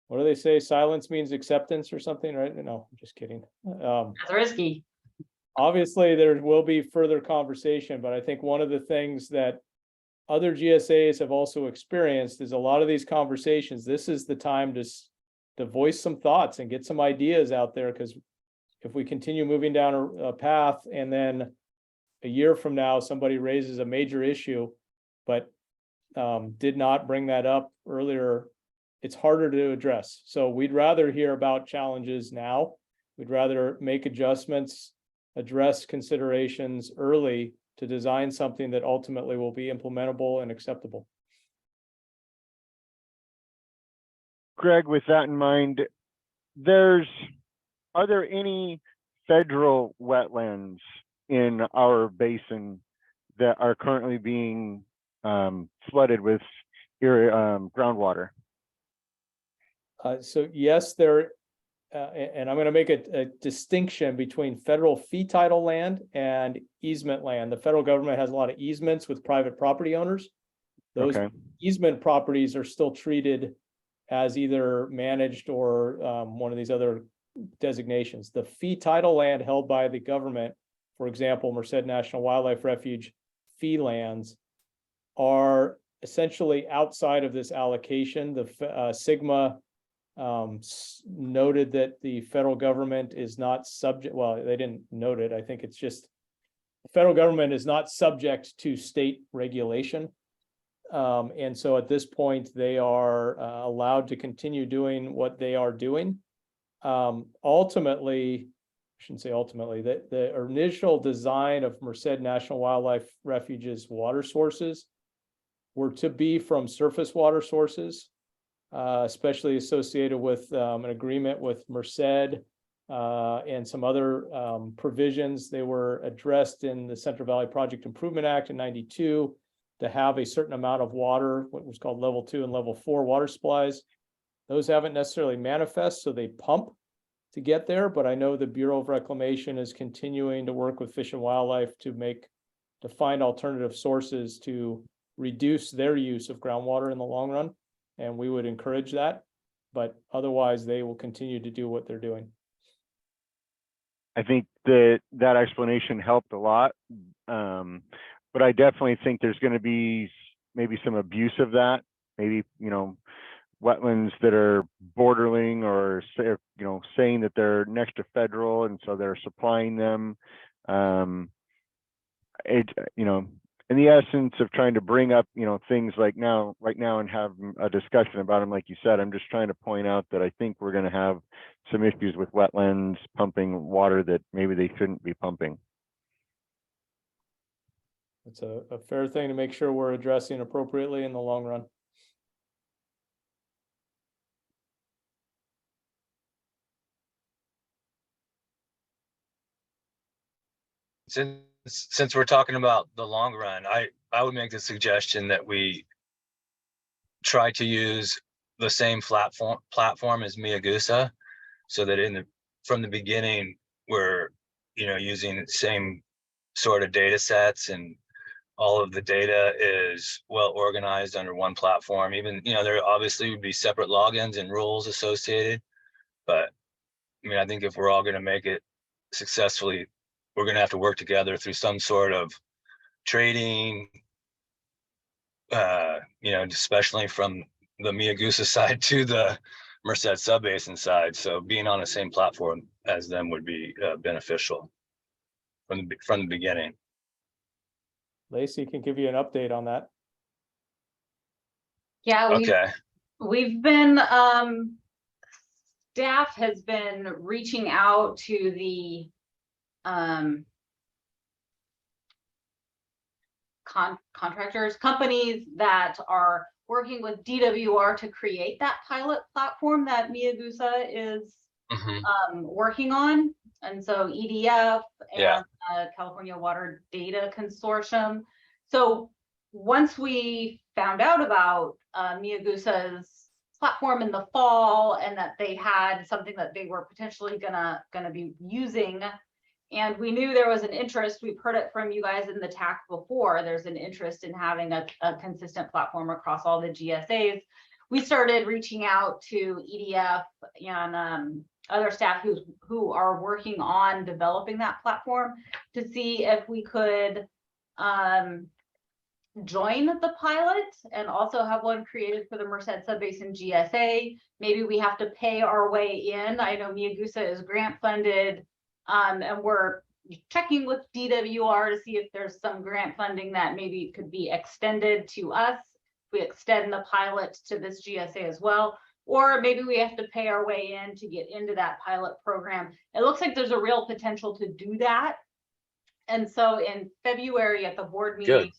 What do they say? Silence means acceptance or something, right? No, I'm just kidding. It's risky. Obviously, there will be further conversation, but I think one of the things that other GSAs have also experienced is a lot of these conversations. This is the time to voice some thoughts and get some ideas out there, because if we continue moving down a path and then a year from now, somebody raises a major issue, but did not bring that up earlier, it's harder to address. So we'd rather hear about challenges now. We'd rather make adjustments, address considerations early to design something that ultimately will be implementable and acceptable. Greg, with that in mind, are there any federal wetlands in our basin that are currently being flooded with groundwater? So yes, there, and I'm going to make a distinction between federal fee title land and easement land. The federal government has a lot of easements with private property owners. Those easement properties are still treated as either managed or one of these other designations. The fee title land held by the government, for example, Merced National Wildlife Refuge fee lands, are essentially outside of this allocation. The Sigma noted that the federal government is not subject, well, they didn't note it. I think it's just the federal government is not subject to state regulation. And so at this point, they are allowed to continue doing what they are doing. Ultimately, I shouldn't say ultimately, the initial design of Merced National Wildlife Refuge's water sources were to be from surface water sources, especially associated with an agreement with Merced and some other provisions. They were addressed in the Central Valley Project Improvement Act in '92 to have a certain amount of water, what was called level 2 and level 4 water supplies. Those haven't necessarily manifest, so they pump to get there, but I know the Bureau of Reclamation is continuing to work with Fish and Wildlife to find alternative sources to reduce their use of groundwater in the long run. And we would encourage that, but otherwise they will continue to do what they're doing. I think that explanation helped a lot. But I definitely think there's going to be maybe some abuse of that. Maybe, wetlands that are bordering or, saying that they're next to federal and so they're supplying them. In the essence of trying to bring up, things right now and have a discussion about them, like you said, I'm just trying to point out that I think we're going to have some issues with wetlands pumping water that maybe they shouldn't be pumping. It's a fair thing to make sure we're addressing appropriately in the long run. Since we're talking about the long run, I would make the suggestion that we try to use the same platform as MSGSA, so that from the beginning we're using the same sort of data sets, and all of the data is well organized under one platform. Even there obviously would be separate logins and rules associated, but I think if we're all going to make it successfully, we're going to have to work together through some sort of trading, especially from the MSGSA side to the Merced Subbasin side. So being on the same platform as them would be beneficial from the beginning. Lacey can give you an update on that. Yeah, Okay. we've been, staff has been reaching out to the contractors, companies that are working with DWR to create that pilot platform that MSGSA is working on. And so EDF and California Water Data Consortium. So once we found out about MSGSA's platform in the fall, and that they had something that they were potentially gonna be using. And we knew there was an interest. We've heard it from you guys in the TAC before. There's an interest in having a consistent platform across all the GSAs. We started reaching out to EDF and other staff who are working on developing that platform to see if we could join the pilot and also have one created for the Merced Subbasin GSA. Maybe we have to pay our way in. I know MSGSA is grant funded, and we're checking with DWR to see if there's some grant funding that maybe could be extended to us. We extend the pilot to this GSA as well, or maybe we have to pay our way in to get into that pilot program. It looks like there's a real potential to do that. And so in February at the board meeting,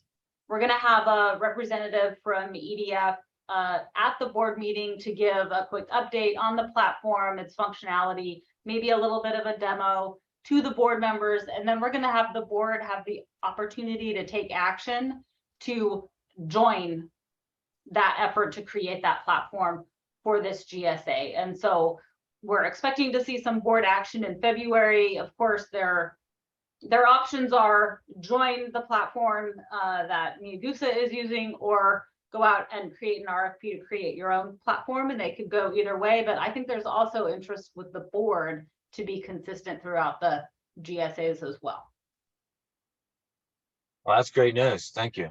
we're going to have a representative from EDF at the board meeting to give a quick update on the platform, its functionality, maybe a little bit of a demo to the board members. And then we're going to have the board have the opportunity to take action to join that effort to create that platform for this GSA. And so we're expecting to see some board action in February. Of course, their options are join the platform that MSGSA is using, or go out and create an RFP to create your own platform, and they could go either way. But I think there's also interest with the board to be consistent throughout the GSAs as well. Well, that's great news. Thank you.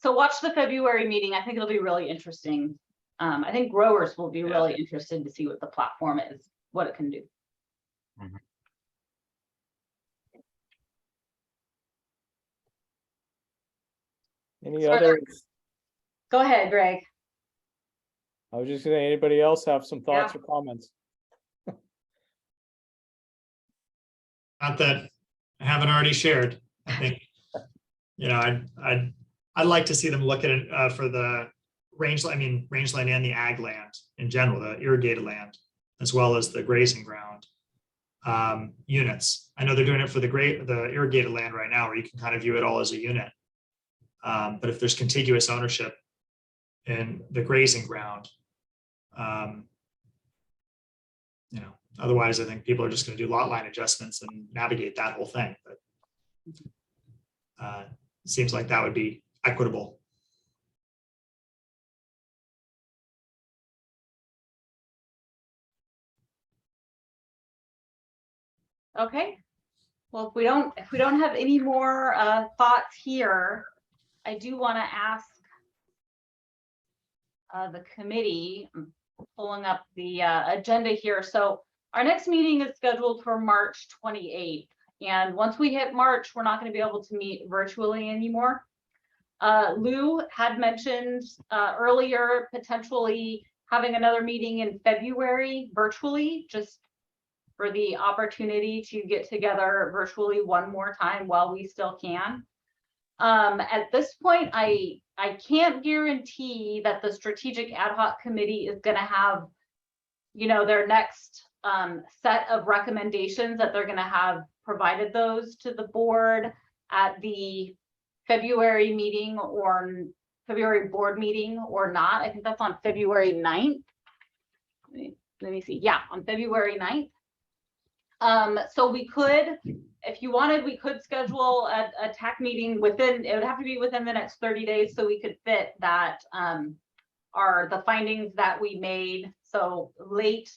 So watch the February meeting. I think it'll be really interesting. I think growers will be really interested to see what the platform is, what it can do. Mhm. Any So other, Go ahead, Greg. I was just saying, anybody else have some thoughts or comments? Not that I haven't already shared. I think, I'd like to see them look at it for the rangeland and the ag land in general, the irrigated land, as well as the grazing ground units. I know they're doing it for the irrigated land right now, where you can kind of view it all as a unit. But if there's contiguous ownership in the grazing ground, otherwise I think people are just going to do lot line adjustments and navigate that whole thing. But it seems like that would be equitable. Okay. Well, if we don't have any more thoughts here, I do want to ask the committee. I'm pulling up the agenda here. So our next meeting is scheduled for March 28th. And once we hit March, we're not going to be able to meet virtually anymore. Lou had mentioned earlier potentially having another meeting in February virtually, just for the opportunity to get together virtually one more time while we still can. At this point, I can't guarantee that the strategic ad hoc committee is going to have, their next set of recommendations that they're going to have provided those to the board at the February meeting or February board meeting or not. I think that's on February 9th. Let me see. Yeah, on February 9th. So we could, if you wanted, we could schedule a TAC meeting it would have to be within the next 30 days so we could fit that are the findings that we made. So late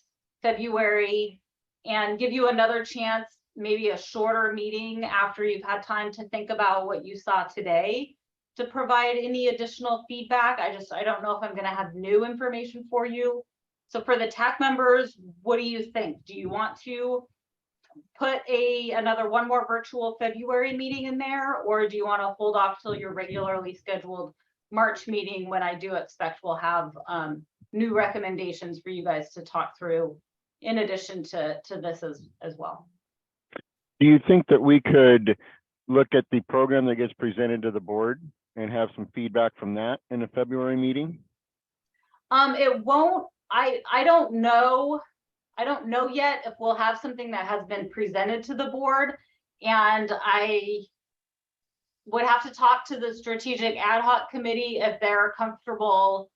February, and give you another chance, maybe a shorter meeting after you've had time to think about what you saw today, to provide any additional feedback. I don't know if I'm going to have new information for you. So for the TAC members, what do you think? Do you want to put another one more virtual February meeting in there, or do you want to hold off till your regularly scheduled March meeting, when I do expect we'll have new recommendations for you guys to talk through in addition to this as well? Do you think that we could look at the program that gets presented to the board and have some feedback from that in a February meeting? It won't, I don't know. I don't know yet if we'll have something that has been presented to the board, and I would have to talk to the strategic ad hoc committee if they're comfortable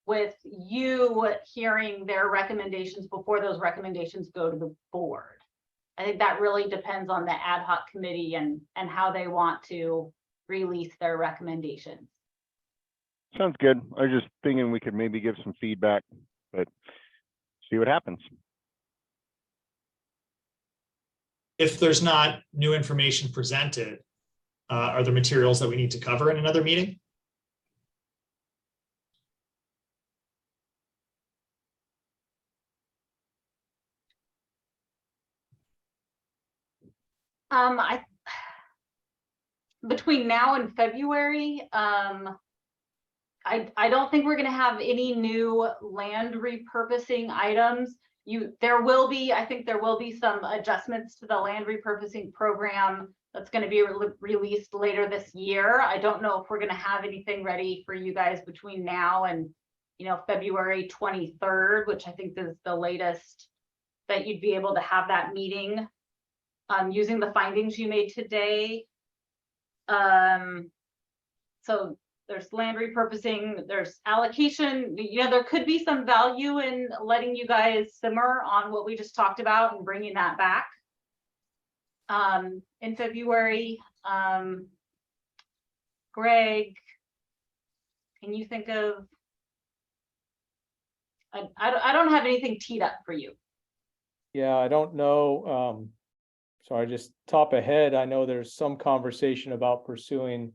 with you hearing their recommendations before those recommendations go to the board. I think that really depends on the ad hoc committee and how they want to release their recommendations. Sounds good. I was just thinking we could maybe give some feedback, but see what happens. If there's not new information presented, are there materials that we need to cover in another meeting? Between now and February, I don't think we're going to have any new land repurposing items. There will be, I think there will be some adjustments to the land repurposing program that's going to be released later this year. I don't know if we're going to have anything ready for you guys between now and, February 23rd, which I think is the latest that you'd be able to have that meeting using the findings you made today. So there's land repurposing, there's allocation, there could be some value in letting you guys simmer on what we just talked about and bringing that back in February. Greg, can you think of, I don't have anything teed up for you. Yeah, I don't know. Sorry, just top ahead, I know there's some conversation about pursuing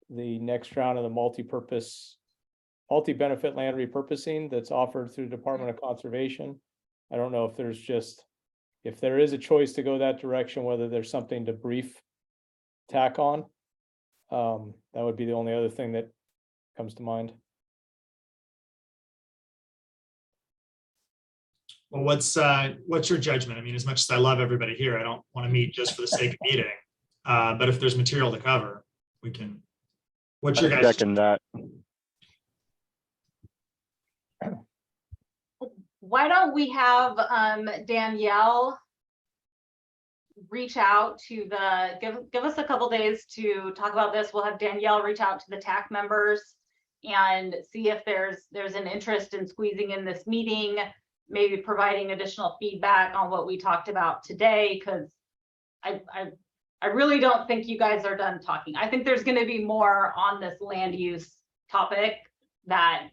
the next round of the multi-benefit land repurposing that's offered through the Department of Conservation. I don't know if if there is a choice to go that direction, whether there's something to brief TAC on. That would be the only other thing that comes to mind. Well, what's your judgment? I mean, as much as I love everybody here, I don't want to meet just for the sake of meeting. But if there's material to cover, we can. What's your guys' Second that. Why don't we have Danielle reach out to give us a couple days to talk about this. We'll have Danielle reach out to the TAC members and see if there's an interest in squeezing in this meeting, maybe providing additional feedback on what we talked about today, because I really don't think you guys are done talking. I think there's going to be more on this land use topic that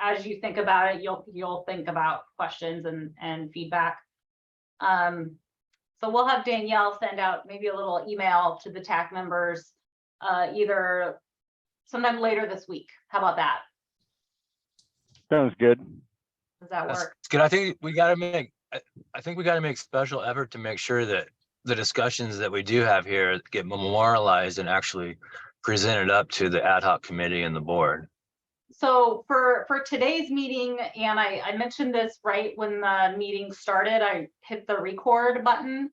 as you think about it, you'll think about questions and feedback. So we'll have Danielle send out maybe a little email to the TAC members either sometime later this week. How about that? Sounds good. Does that work? That's good. I think we got to make special effort to make sure that the discussions that we do have here get memorialized and actually presented up to the ad hoc committee and the board. So for today's meeting, and I mentioned this right when the meeting started, I hit the record button.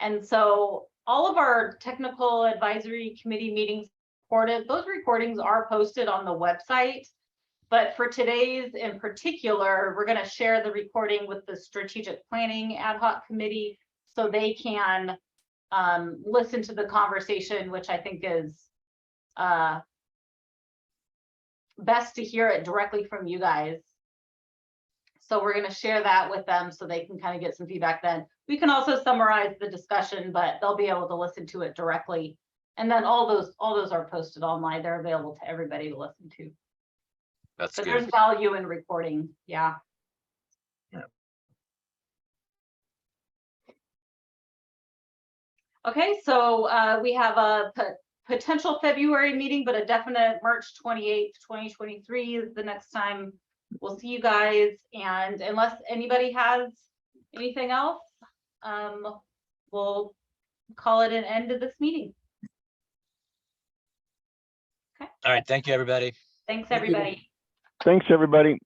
And so all of our technical advisory committee meetings recorded, those recordings are posted on the website. But for today's in particular, we're going to share the recording with the strategic planning ad hoc committee so they can listen to the conversation, which I think is best to hear it directly from you guys. So we're going to share that with them so they can kind of get some feedback then. We can also summarize the discussion, but they'll be able to listen to it directly. And then all those are posted online. They're available to everybody to listen to. That's But good. there's value in recording. Yeah. Okay, so we have a potential February meeting, but a definite March 28th, 2023 is the next time we'll see you guys. And unless anybody has anything else, we'll call it an end to this meeting. Okay. All right. Thank you, everybody. Thanks, everybody. Thanks, everybody.